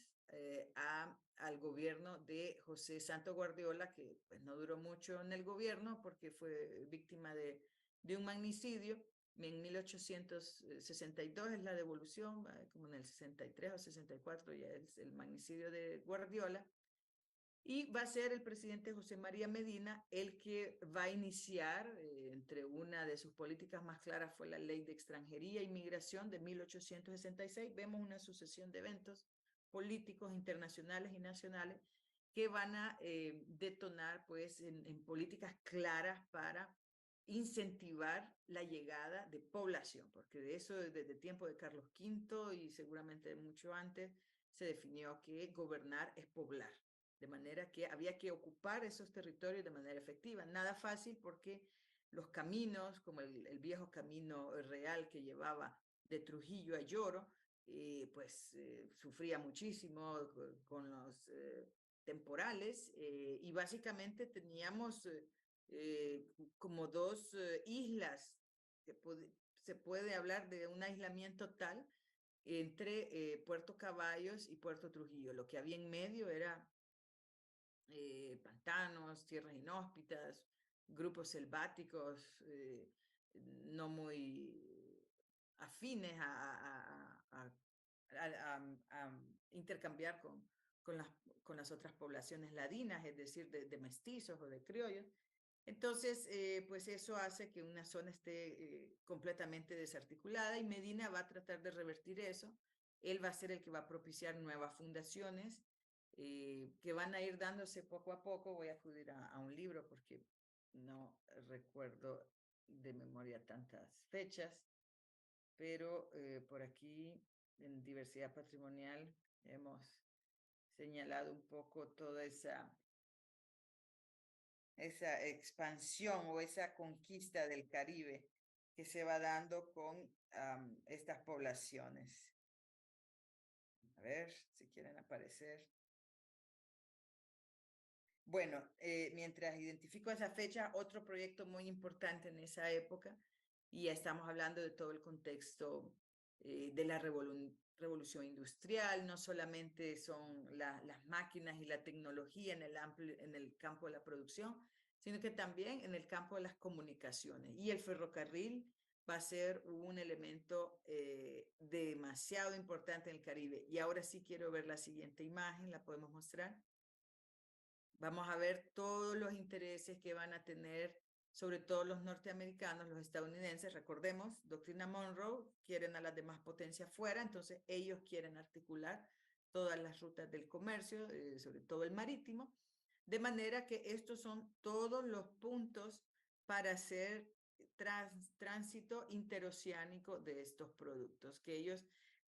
al gobierno de José Santo Guardiola, que pues no duró mucho en el gobierno porque fue víctima de un magnicidio. En 1862 es la devolución, como en el 63 o 64 ya es el magnicidio de Guardiola. Y va a ser el presidente José María Medina el que va a iniciar, entre una de sus políticas más claras fue la Ley de Extranjería y Migración de 1866. Vemos una sucesión de eventos políticos internacionales y nacionales que van a detonar pues en políticas claras para incentivar la llegada de población, porque de eso desde el tiempo de Carlos V y seguramente mucho antes se definió que gobernar es poblar. De manera que había que ocupar esos territorios de manera efectiva. Nada fácil porque los caminos, como el viejo camino real que llevaba de Trujillo a Lloro, pues sufría muchísimo con los temporales, y básicamente teníamos como dos islas, se puede hablar de un aislamiento tal entre Puerto Caballos y Puerto Trujillo. Lo que había en medio era pantanos, tierras inhóspitas, grupos selváticos no muy afines a intercambiar con las otras poblaciones ladinas, es decir, de mestizos o de criollos. Entonces, pues eso hace que una zona esté completamente desarticulada, y Medina va a tratar de revertir eso. Él va a ser el que va a propiciar nuevas fundaciones que van a ir dándose poco a poco. Voy a acudir a un libro porque no recuerdo de memoria tantas fechas, pero por aquí en diversidad patrimonial hemos señalado un poco toda esa expansión o esa conquista del Caribe que se va dando con estas poblaciones. A ver si quieren aparecer. Bueno, mientras identifico esa fecha, otro proyecto muy importante en esa época, y ya estamos hablando de todo el contexto de la revolución industrial, no solamente son las máquinas y la tecnología en el campo de la producción, sino que también en el campo de las comunicaciones. Y el ferrocarril va a ser un elemento demasiado importante en el Caribe. Y ahora sí quiero ver la siguiente imagen, ¿la podemos mostrar? Vamos a ver todos los intereses que van a tener, sobre todo los norteamericanos, los estadounidenses. Recordemos, doctrina Monroe, quieren a las demás potencias fuera, entonces ellos quieren articular todas las rutas del comercio, sobre todo el marítimo, de manera que estos son todos los puntos para hacer tránsito interoceánico de estos productos, que ellos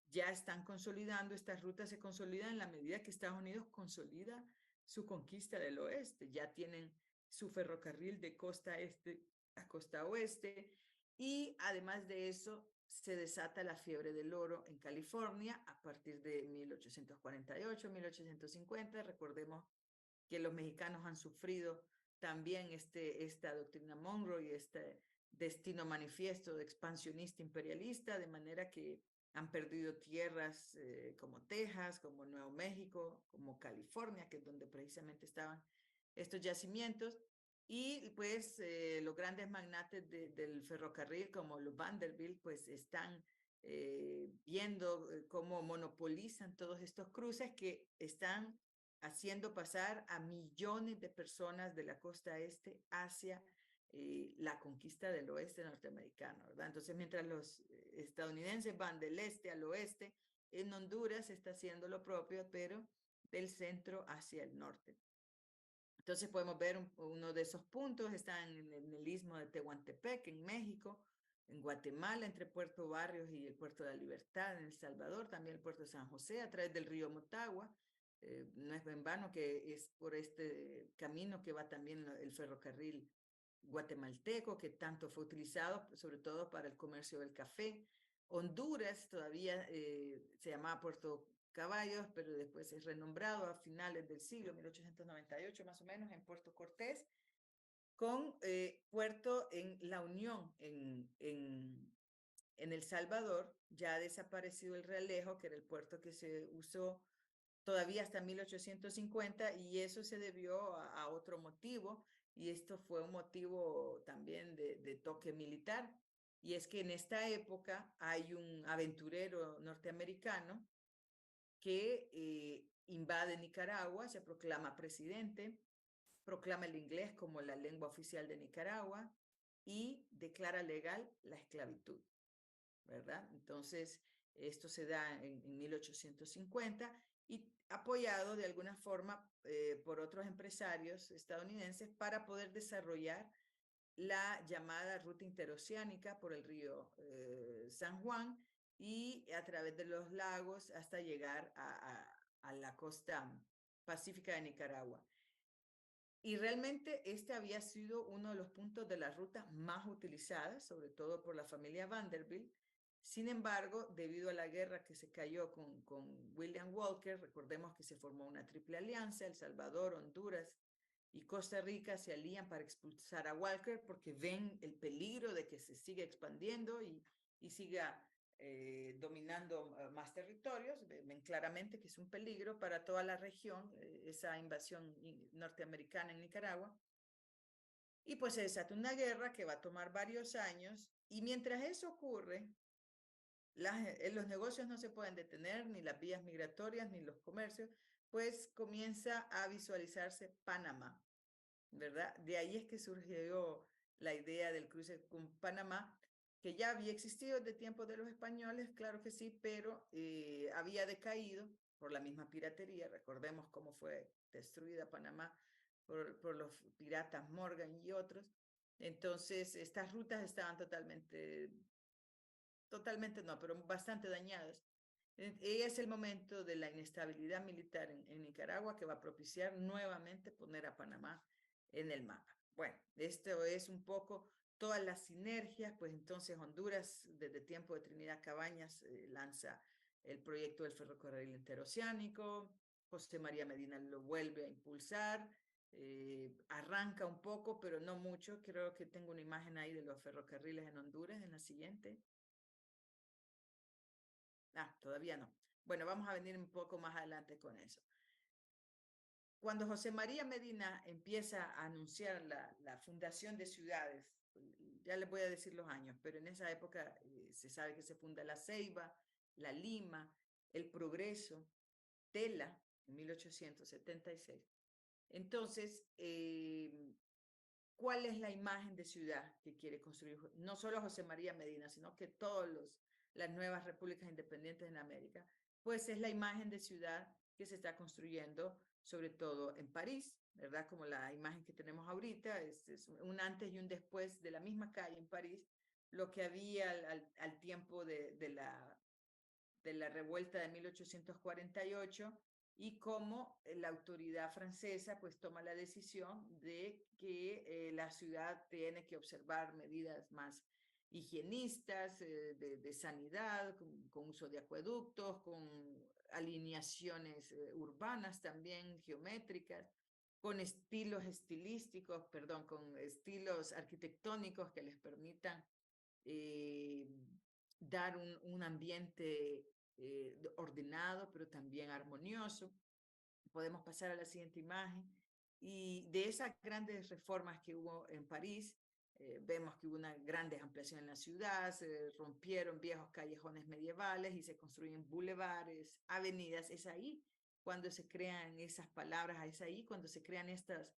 ya están consolidando. Estas rutas se consolidan en la medida que Estados Unidos consolida su conquista del oeste. Ya tienen su ferrocarril de costa este a costa oeste, y además de eso se desata la fiebre del oro en California a partir de 1848, 1850. Recordemos que los mexicanos han sufrido también esta doctrina Monroe y este destino manifiesto de expansionista imperialista, de manera que han perdido tierras como Texas, como Nuevo México, como California, que es donde precisamente estaban estos yacimientos. Y pues los grandes magnates del ferrocarril, como los Vanderbilt, pues están viendo cómo monopolizan todos estos cruces que están haciendo pasar a millones de personas de la costa este hacia la conquista del oeste norteamericano, ¿verdad? Entonces, mientras los estadounidenses van del este al oeste, en Honduras se está haciendo lo propio, pero del centro hacia el norte. Entonces podemos ver uno de esos puntos, están en el istmo de Tehuantepec, en México, en Guatemala, entre Puerto Barrios y el Puerto de la Libertad, en El Salvador, también el Puerto de San José, a través del río Motagua. No es en vano que es por este camino que va también el ferrocarril guatemalteco, que tanto fue utilizado, sobre todo para el comercio del café. Honduras todavía se llamaba Puerto Caballos, pero después es renombrado a finales del siglo 1898 más o menos en Puerto Cortés, con puerto en La Unión, en El Salvador. Ya ha desaparecido el Realejo, que era el puerto que se usó todavía hasta 1850, y eso se debió a otro motivo, y esto fue un motivo también de toque militar, y es que en esta época hay un aventurero norteamericano que invade Nicaragua, se proclama presidente, proclama el inglés como la lengua oficial de Nicaragua y declara legal la esclavitud, ¿verdad? Entonces, esto se da en 1850 y apoyado de alguna forma por otros empresarios estadounidenses para poder desarrollar la llamada ruta interoceánica por el río San Juan y a través de los lagos hasta llegar a la costa pacífica de Nicaragua. Y realmente este había sido uno de los puntos de la ruta más utilizadas, sobre todo por la familia Vanderbilt. Sin embargo, debido a la guerra que se cayó con William Walker, recordemos que se formó una triple alianza: El Salvador, Honduras y Costa Rica se alían para expulsar a Walker porque ven el peligro de que se siga expandiendo y siga dominando más territorios. Ven claramente que es un peligro para toda la región esa invasión norteamericana en Nicaragua. Y pues se desata una guerra que va a tomar varios años, y mientras eso ocurre, los negocios no se pueden detener, ni las vías migratorias, ni los comercios, pues comienza a visualizarse Panamá, ¿verdad? De ahí es que surgió la idea del cruce con Panamá, que ya había existido desde tiempos de los españoles, claro que sí, pero había decaído por la misma piratería. Recordemos cómo fue destruida Panamá por los piratas Morgan y otros. Entonces, estas rutas estaban totalmente no, pero bastante dañadas. Y es el momento de la inestabilidad militar en Nicaragua que va a propiciar nuevamente poner a Panamá en el mapa. Bueno, esto es un poco todas las sinergias, pues entonces Honduras, desde tiempo de Trinidad Cabañas, lanza el proyecto del ferrocarril interoceánico, José María Medina lo vuelve a impulsar, arranca un poco, pero no mucho. Creo que tengo una imagen ahí de los ferrocarriles en Honduras en la siguiente. Todavía no. Bueno, vamos a venir un poco más adelante con eso. Cuando José María Medina empieza a anunciar la fundación de ciudades, ya les voy a decir los años, pero en esa época se sabe que se funda La Ceiba, La Lima, El Progreso, Tela, en 1876. Entonces, ¿cuál es la imagen de ciudad que quiere construir? No solo José María Medina, sino que todas las nuevas repúblicas independientes en América, pues es la imagen de ciudad que se está construyendo, sobre todo en París, ¿verdad? Como la imagen que tenemos ahorita, es un antes y un después de la misma calle en París, lo que había al tiempo de la revuelta de 1848 y cómo la autoridad francesa pues toma la decisión de que la ciudad tiene que observar medidas más higienistas, de sanidad, con uso de acueductos, con alineaciones urbanas también, geométricas, con estilos estilísticos, perdón, con estilos arquitectónicos que les permitan dar un ambiente ordenado, pero también armonioso. Podemos pasar a la siguiente imagen. Y de esas grandes reformas que hubo en París, vemos que hubo una grande ampliación en la ciudad, se rompieron viejos callejones medievales y se construyen bulevares, avenidas. Es ahí cuando se crean esas palabras, es ahí cuando se crean estas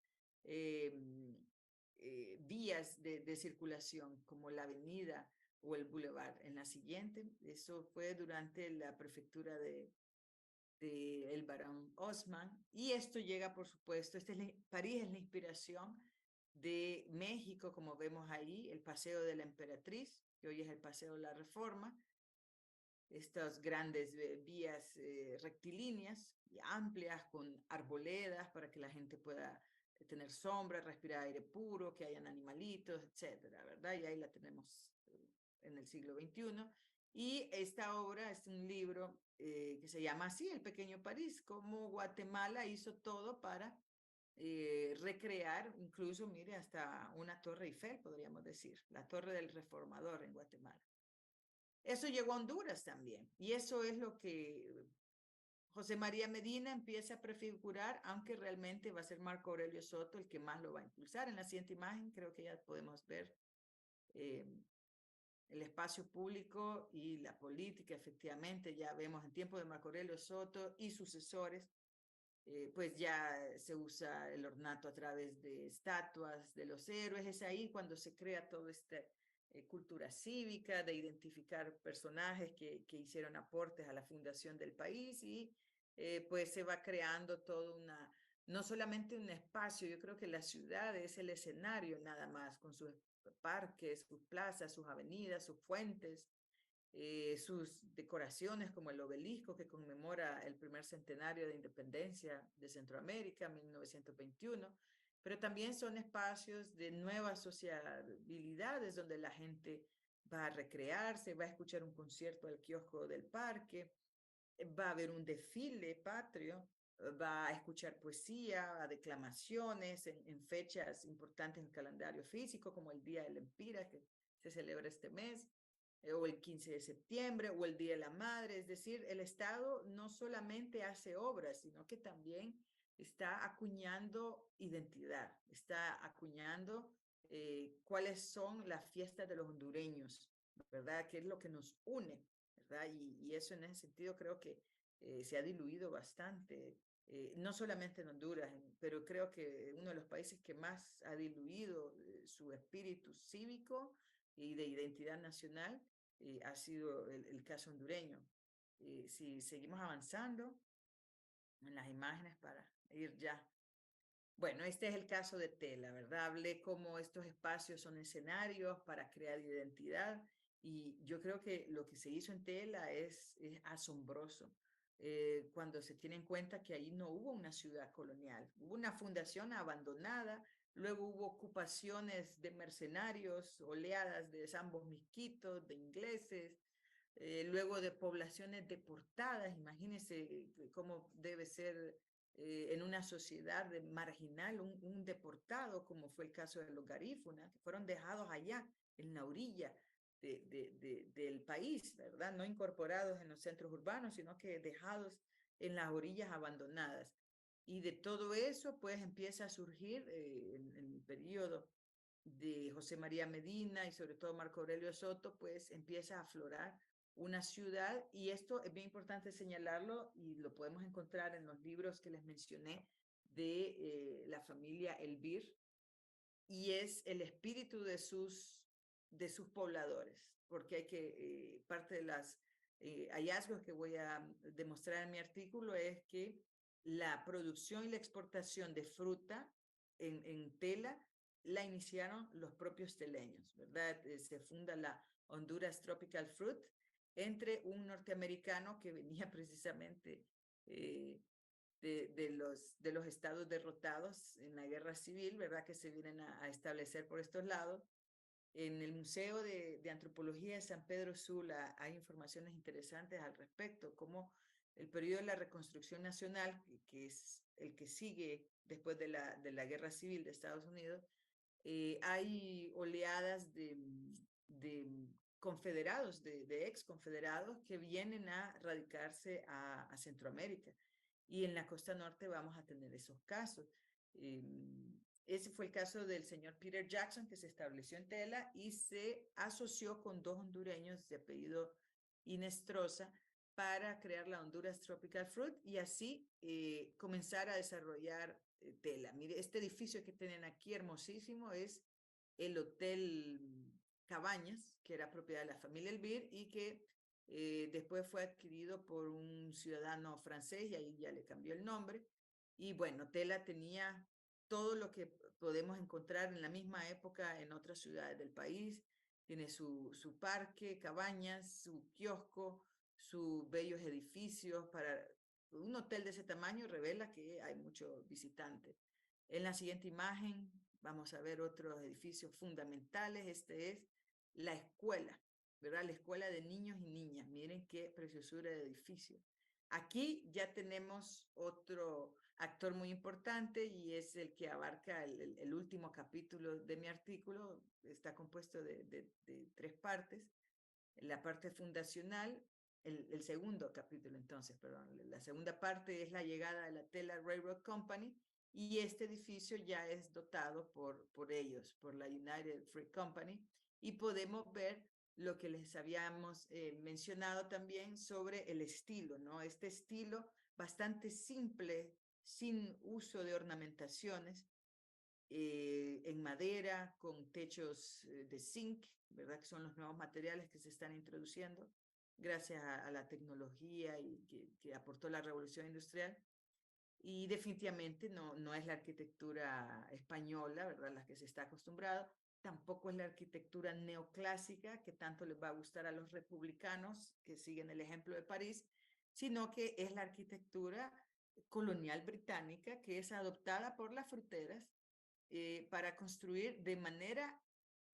vías de circulación, como la avenida o el boulevard. En la siguiente, eso fue durante la prefectura de el barón Osman, y esto llega, por supuesto, París es la inspiración de México, como vemos ahí, el Paseo de la Emperatriz, que hoy es el Paseo de la Reforma, estas grandes vías rectilíneas y amplias con arboledas para que la gente pueda tener sombra, respirar aire puro, que hayan animalitos, etcétera, ¿verdad? Y ahí la tenemos en el siglo XXI. Y esta obra es un libro que se llama así, El Pequeño París, como Guatemala hizo todo para recrear, incluso, mire, hasta una Torre Eiffel, podríamos decir, la Torre del Reformador en Guatemala. Eso llegó a Honduras también, y eso es lo que José María Medina empieza a prefigurar, aunque realmente va a ser Marco Aurelio Soto el que más lo va a impulsar. En la siguiente imagen creo que ya podemos ver el espacio público y la política, efectivamente, ya vemos en tiempo de Marco Aurelio Soto y sucesores, pues ya se usa el ornato a través de estatuas de los héroes. Es ahí cuando se crea toda esta cultura cívica, de identificar personajes que hicieron aportes a la fundación del país y pues se va creando toda no solamente un espacio, yo creo que la ciudad es el escenario nada más, con sus parques, sus plazas, sus avenidas, sus fuentes, sus decoraciones como el obelisco que conmemora el primer centenario de independencia de Centroamérica, 1921, pero también son espacios de nuevas sociabilidades donde la gente va a recrearse, va a escuchar un concierto al kiosco del parque, va a haber un desfile patrio, va a escuchar poesía, declamaciones en fechas importantes en el calendario físico, como el Día del Empira, que se celebra este mes, o el 15 de septiembre, o el Día de la Madre. Es decir, el Estado no solamente hace obras, sino que también está acuñando identidad, está acuñando cuáles son las fiestas de los hondureños, ¿verdad? ¿Qué es lo que nos une? ¿Verdad? Y eso en ese sentido creo que se ha diluido bastante, no solamente en Honduras, pero creo que uno de los países que más ha diluido su espíritu cívico y de identidad nacional ha sido el caso hondureño. Si seguimos avanzando, en las imágenes para ir ya. Bueno, este es el caso de Tela, ¿verdad? Hablé cómo estos espacios son escenarios para crear identidad y yo creo que lo que se hizo en Tela es asombroso cuando se tiene en cuenta que ahí no hubo una ciudad colonial, hubo una fundación abandonada, luego hubo ocupaciones de mercenarios, oleadas de zambos misquitos, de ingleses, luego de poblaciones deportadas, imagínense cómo debe ser en una sociedad marginal, un deportado, como fue el caso de los garífunas, que fueron dejados allá, en la orilla del país, ¿verdad? No incorporados en los centros urbanos, sino que dejados en las orillas abandonadas. Y de todo eso, pues empieza a surgir en el periodo de José María Medina y sobre todo Marco Aurelio Soto, pues empieza a aflorar una ciudad, y esto es bien importante señalarlo y lo podemos encontrar en los libros que les mencioné de la familia Elvir, y es el espíritu de sus pobladores, porque hay que, parte de los hallazgos que voy a demostrar en mi artículo es que la producción y la exportación de fruta en tela la iniciaron los propios teleños, ¿verdad? Se funda la Honduras Tropical Fruit entre un norteamericano que venía precisamente de los estados derrotados en la guerra civil, ¿verdad? Que se vienen a establecer por estos lados. En el Museo de Antropología de San Pedro Sula hay informaciones interesantes al respecto, como el periodo de la reconstrucción nacional, que es el que sigue después de la guerra civil de Estados Unidos, hay oleadas de confederados, de ex confederados que vienen a radicarse a Centroamérica. Y en la costa norte vamos a tener esos casos. Ese fue el caso del señor Peter Jackson, que se estableció en Tela y se asoció con dos hondureños de apellido Inestrosa para crear la Honduras Tropical Fruit y así comenzar a desarrollar Tela. Mire, este edificio que tienen aquí hermosísimo es el Hotel Cabañas, que era propiedad de la familia Elvir y que después fue adquirido por un ciudadano francés y ahí ya le cambió el nombre. Y bueno, Tela tenía todo lo que podemos encontrar en la misma época en otras ciudades del país. Tiene su parque, cabañas, su kiosco, sus bellos edificios. Para un hotel de ese tamaño revela que hay muchos visitantes. En la siguiente imagen vamos a ver otros edificios fundamentales. Este es la escuela, ¿verdad? La escuela de niños y niñas. Miren qué preciosura de edificio. Aquí ya tenemos otro actor muy importante y es el que abarca el último capítulo de mi artículo. Está compuesto de tres partes. La parte fundacional, el segundo capítulo entonces, perdón, la segunda parte es la llegada de la Tela Railroad Company y este edificio ya es dotado por ellos, por la United Fruit Company, y podemos ver lo que les habíamos mencionado también sobre el estilo, ¿no? Este estilo bastante simple, sin uso de ornamentaciones, en madera, con techos de zinc, ¿verdad? Que son los nuevos materiales que se están introduciendo gracias a la tecnología y que aportó la revolución industrial. Y definitivamente no es la arquitectura española, ¿verdad? La que se está acostumbrado. Tampoco es la arquitectura neoclásica que tanto les va a gustar a los republicanos que siguen el ejemplo de París, sino que es la arquitectura colonial británica que es adoptada por las fruteras para construir de manera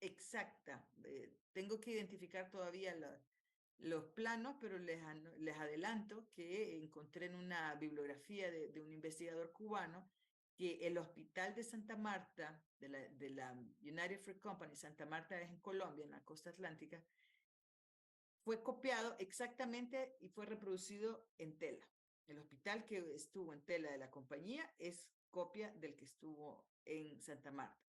exacta. Tengo que identificar todavía los planos, pero les adelanto que encontré en una bibliografía de un investigador cubano que el hospital de Santa Marta, de la United Fruit Company, Santa Marta es en Colombia, en la costa atlántica, fue copiado exactamente y fue reproducido en tela. El hospital que estuvo en tela de la compañía es copia del que estuvo en Santa Marta.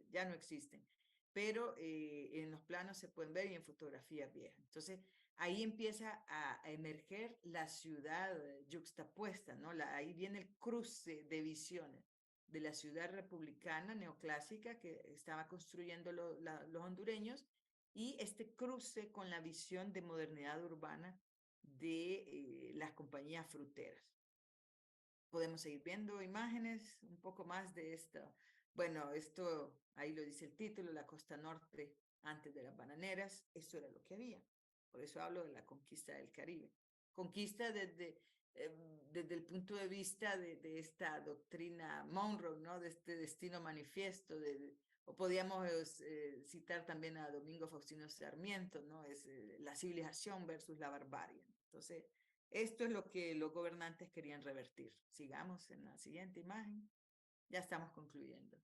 Ya no existen, pero en los planos se pueden ver y en fotografías viejas. Entonces, ahí empieza a emerger la ciudad yuxtapuesta, ¿no? Ahí viene el cruce de visiones de la ciudad republicana neoclásica que estaba construyendo los hondureños y este cruce con la visión de modernidad urbana de las compañías fruteras. Podemos seguir viendo imágenes, un poco más de esto. Bueno, esto, ahí lo dice el título, la costa norte antes de las bananeras, eso era lo que había. Por eso hablo de la conquista del Caribe. Conquista desde el punto de vista de esta doctrina Monroe, ¿no? De este destino manifiesto, o podríamos citar también a Domingo Faustino Sarmiento, ¿no? Es la civilización versus la barbarie. Entonces, esto es lo que los gobernantes querían revertir. Sigamos en la siguiente imagen. Ya estamos concluyendo.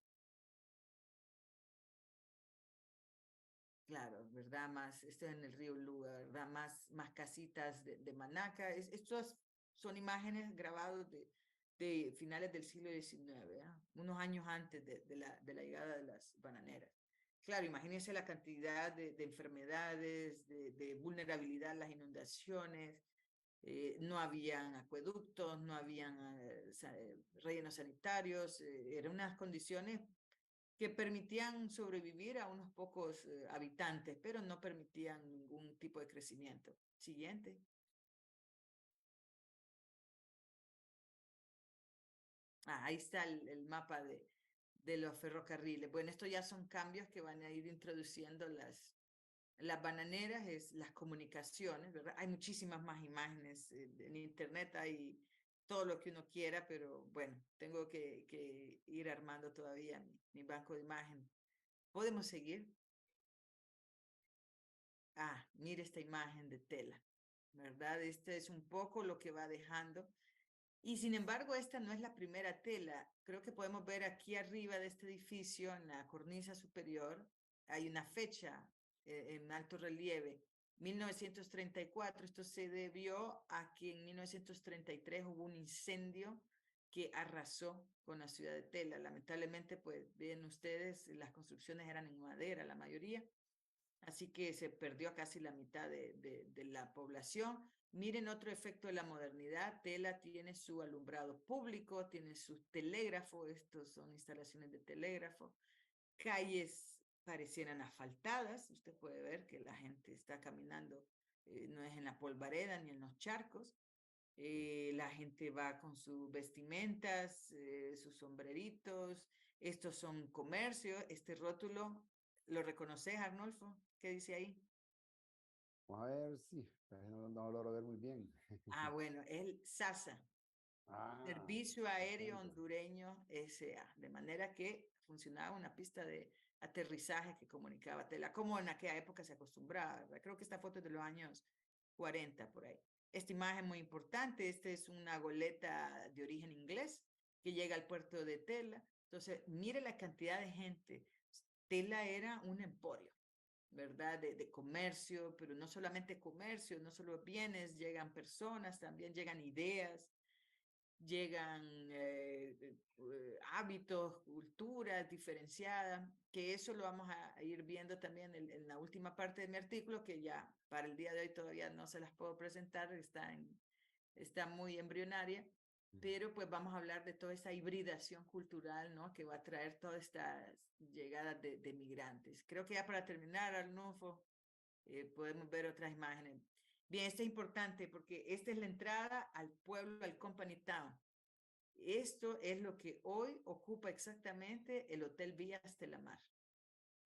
Claro, ¿verdad? Más, esto es en el río Luga, ¿verdad? Más casitas de Manaca. Estos son imágenes grabadas de finales del siglo XIX, ¿verdad? Unos años antes de la llegada de las bananeras. Claro, imagínense la cantidad de enfermedades, de vulnerabilidad a las inundaciones. No habían acueductos, no habían rellenos sanitarios, eran unas condiciones que permitían sobrevivir a unos pocos habitantes, pero no permitían ningún tipo de crecimiento. Siguiente. Ahí está el mapa de los ferrocarriles. Bueno, estos ya son cambios que van a ir introduciendo las bananeras, es las comunicaciones, ¿verdad? Hay muchísimas más imágenes en internet, hay todo lo que uno quiera, pero bueno, tengo que ir armando todavía mi banco de imagen. ¿Podemos seguir? Mire esta imagen de tela, ¿verdad? Este es un poco lo que va dejando. Y sin embargo, esta no es la primera tela. Creo que podemos ver aquí arriba de este edificio, en la cornisa superior, hay una fecha en alto relieve, 1934. Esto se debió a que en 1933 hubo un incendio que arrasó con la ciudad de Tela. Lamentablemente, pues ven ustedes, las construcciones eran en madera, la mayoría, así que se perdió casi la mitad de la población. Miren otro efecto de la modernidad. Tela tiene su alumbrado público, tiene su telégrafo, estos son instalaciones de telégrafo. Calles parecieran asfaltadas, usted puede ver que la gente está caminando, no es en la polvareda ni en los charcos. La gente va con sus vestimentas, sus sombreritos. Estos son comercios. Este rótulo, ¿lo reconoces, Arnolfo? ¿Qué dice ahí? Vamos a ver, sí, pero no lo logro ver muy bien. Bueno, el SASA, Ah, Servicio Aéreo interesante. Hondureño S.A. De manera que funcionaba una pista de aterrizaje que comunicaba Tela, como en aquella época se acostumbraba, ¿verdad? Creo que esta foto es de los años 40 por ahí. Esta imagen muy importante, esta es una goleta de origen inglés que llega al puerto de Tela. Entonces, mire la cantidad de gente. Tela era un emporio, ¿verdad? De comercio, pero no solamente comercio, no solo bienes, llegan personas, también llegan ideas, llegan hábitos, culturas diferenciadas, que eso lo vamos a ir viendo también en la última parte de mi artículo, que ya para el día de hoy todavía no se las puedo presentar, está muy embrionaria, pero pues vamos a hablar de toda esa hibridación cultural, ¿no? Que va a traer todas estas llegadas de migrantes. Creo que ya para terminar, Arnulfo, podemos ver otras imágenes. Bien, esto es importante porque esta es la entrada al pueblo, al Company Town. Esto es lo que hoy ocupa exactamente el Hotel Villa Estelamar,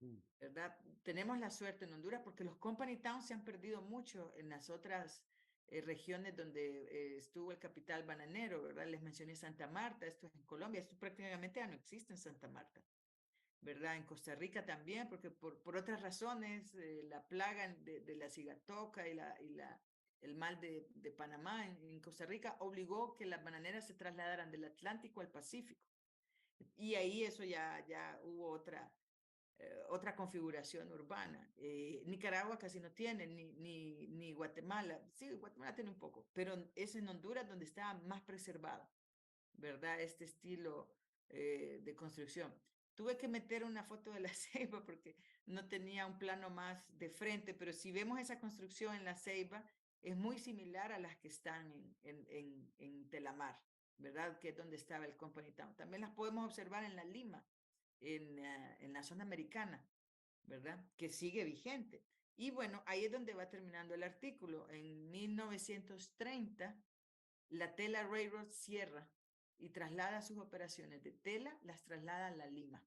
Mm. ¿verdad? Tenemos la suerte en Honduras porque los company towns se han perdido mucho en las otras regiones donde estuvo el capital bananero, ¿verdad? Les mencioné Santa Marta, esto es en Colombia, esto prácticamente ya no existe en Santa Marta, ¿verdad? En Costa Rica también, porque por otras razones, la plaga de la cigatoca el mal de Panamá en Costa Rica obligó que las bananeras se trasladaran del Atlántico al Pacífico. Y ahí eso ya hubo otra configuración urbana. Nicaragua casi no tiene, ni Guatemala. Sí, Guatemala tiene un poco, pero es en Honduras donde está más preservado, ¿verdad? Este estilo de construcción. Tuve que meter una foto de la Ceiba porque no tenía un plano más de frente, pero si vemos esa construcción en la Ceiba, es muy similar a las que están en Telamar, ¿verdad? Que es donde estaba el Company Town. También las podemos observar en la Lima, en la zona americana, ¿verdad? Que sigue vigente. Y bueno, ahí es donde va terminando el artículo. En 1930, la Tela Railroad cierra y traslada sus operaciones de Tela, las traslada a La Lima.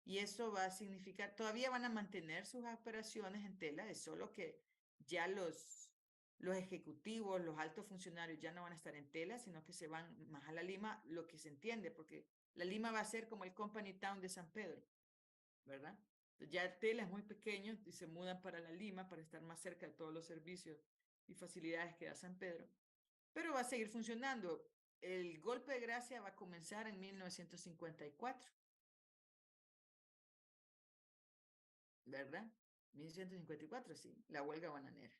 Y eso va a significar, todavía van a mantener sus operaciones en Tela, es solo que ya los ejecutivos, los altos funcionarios ya no van a estar en Tela, sino que se van más a La Lima, lo que se entiende, porque La Lima va a ser como el Company Town de San Pedro, ¿verdad? Ya Tela es muy pequeño y se mudan para La Lima para estar más cerca de todos los servicios y facilidades que da San Pedro, pero va a seguir funcionando. El golpe de gracia va a comenzar en 1954, ¿verdad? 1954, sí, la huelga bananera,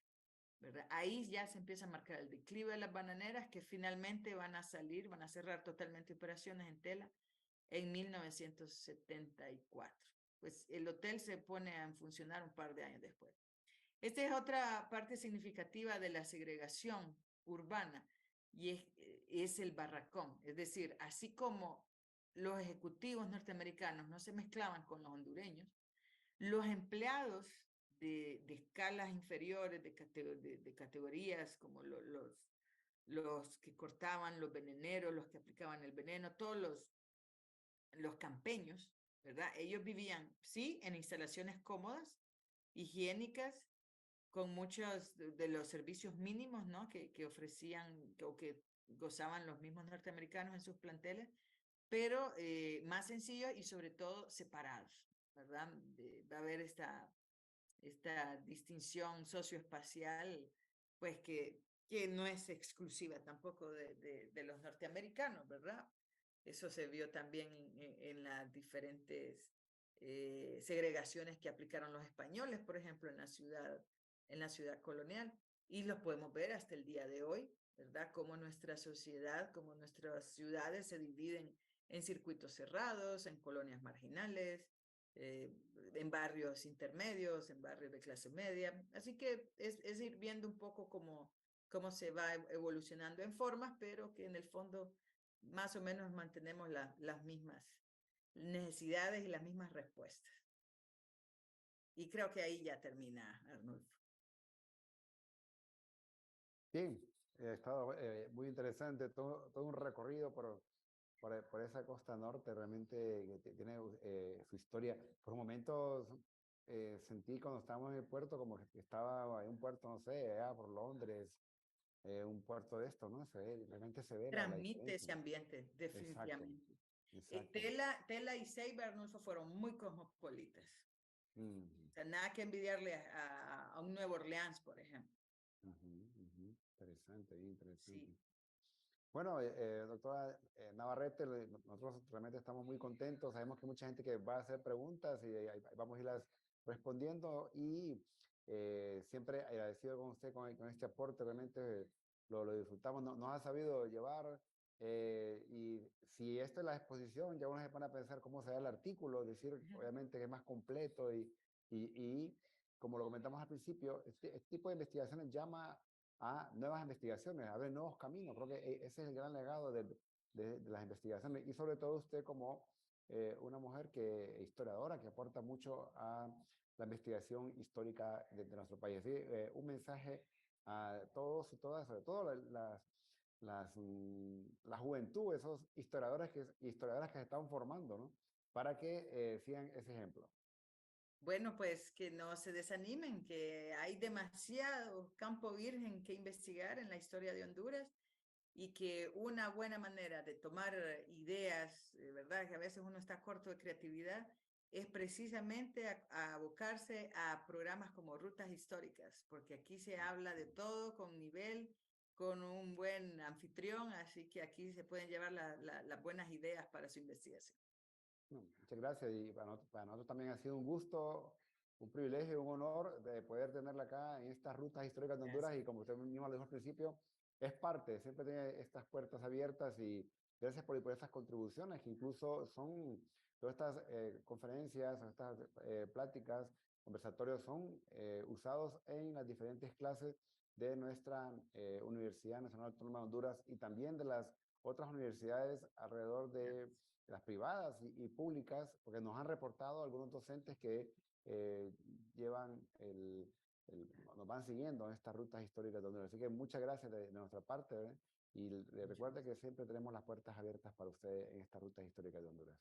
¿verdad? Ahí ya se empieza a marcar el declive de las bananeras que finalmente van a salir, van a cerrar totalmente operaciones en Tela en 1974. Pues el hotel se pone a funcionar un par de años después. Esta es otra parte significativa de la segregación urbana y es el barracón. Es decir, así como los ejecutivos norteamericanos no se mezclaban con los hondureños, los empleados de escalas inferiores, de categorías como los que cortaban, los veneneros, los que aplicaban el veneno, todos los campeños, ¿verdad? Ellos vivían, sí, en instalaciones cómodas, higiénicas, con muchos de los servicios mínimos, ¿no? Que ofrecían o que gozaban los mismos norteamericanos en sus planteles, pero más sencillos y sobre todo separados, ¿verdad? Va a haber esta distinción socioespacial, pues que no es exclusiva tampoco de los norteamericanos, ¿verdad? Eso se vio también en las diferentes segregaciones que aplicaron los españoles, por ejemplo, en la ciudad colonial. Y los podemos ver hasta el día de hoy, ¿verdad? Cómo nuestra sociedad, cómo nuestras ciudades se dividen en circuitos cerrados, en colonias marginales, en barrios intermedios, en barrios de clase media. Así que es ir viendo un poco cómo se va evolucionando en formas, pero que en el fondo más o menos mantenemos las mismas necesidades y las mismas respuestas. Y creo que ahí ya termina, Arnulfo. Bien, ha estado muy interesante, todo un recorrido por esa costa norte, realmente que tiene su historia. Por momentos sentí cuando estábamos en el puerto como que estaba en un puerto, no sé, allá por Londres, un puerto de esto, ¿no? Realmente se ve la Transmite diferencia. ese ambiente, Exacto, definitivamente. exacto. Tela y Ceiba, Arnulfo, fueron muy cosmopolitas. Mm. O sea, nada que envidiarle a un Nuevo Orleans, por ejemplo. Interesante, bien Sí. interesante. Bueno, doctora Navarrete, nosotros realmente estamos muy contentos. Sabemos que hay mucha gente que va a hacer preguntas y ahí vamos a irlas respondiendo. Y siempre agradecido con usted con este aporte, realmente lo disfrutamos, nos ha sabido llevar. Y si esta es la exposición, ya uno se pone a pensar cómo será el artículo, decir, obviamente que es más completo y como lo comentamos al principio, este tipo de investigaciones llama a nuevas investigaciones, a ver nuevos caminos. Creo que ese es el gran legado de las investigaciones y sobre todo usted como una mujer historiadora que aporta mucho a la investigación histórica de nuestro país. ¿Sí? Un mensaje a todos y todas, sobre todo la juventud, esos historiadoras que se están formando, ¿no? Para que sigan ese ejemplo. Bueno, pues que no se desanimen, que hay demasiado campo virgen que investigar en la historia de Honduras y que una buena manera de tomar ideas, ¿verdad? Que a veces uno está corto de creatividad, es precisamente a abocarse a programas como Rutas Históricas, porque aquí se habla de todo con nivel, con un buen anfitrión, así que aquí se pueden llevar las buenas ideas para su investigación. No, muchas gracias y para nosotros también ha sido un gusto, un privilegio, un honor de poder tenerla acá en estas rutas históricas de Honduras y Gracias. como usted mismo lo dijo al principio, es parte, siempre tiene estas puertas abiertas y gracias por estas contribuciones que incluso son todas estas conferencias, estas pláticas, conversatorios son usados en las diferentes clases de nuestra Universidad Nacional Autónoma de Honduras y también de las otras universidades alrededor de las privadas y públicas, porque nos han reportado algunos docentes que llevan nos van siguiendo en estas rutas históricas de Honduras. Así que muchas gracias de nuestra parte. Y le Mucho recuerde gusto. que siempre tenemos las puertas abiertas para usted en estas rutas históricas de Honduras.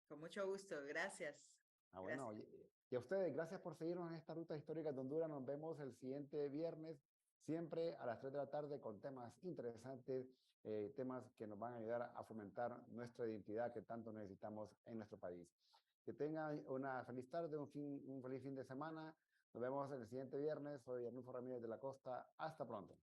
Con mucho gusto. Gracias. Bueno, Gracias. y a ustedes, gracias por seguirnos en esta ruta histórica de Honduras. Nos vemos el siguiente viernes, siempre a las 3 de la tarde, con temas interesantes, temas que nos van a ayudar a fomentar nuestra identidad que tanto necesitamos en nuestro país. Que tengan una feliz tarde, un feliz fin de semana. Nos vemos el siguiente viernes. Soy Arnulfo Ramírez de la Costa. Hasta pronto.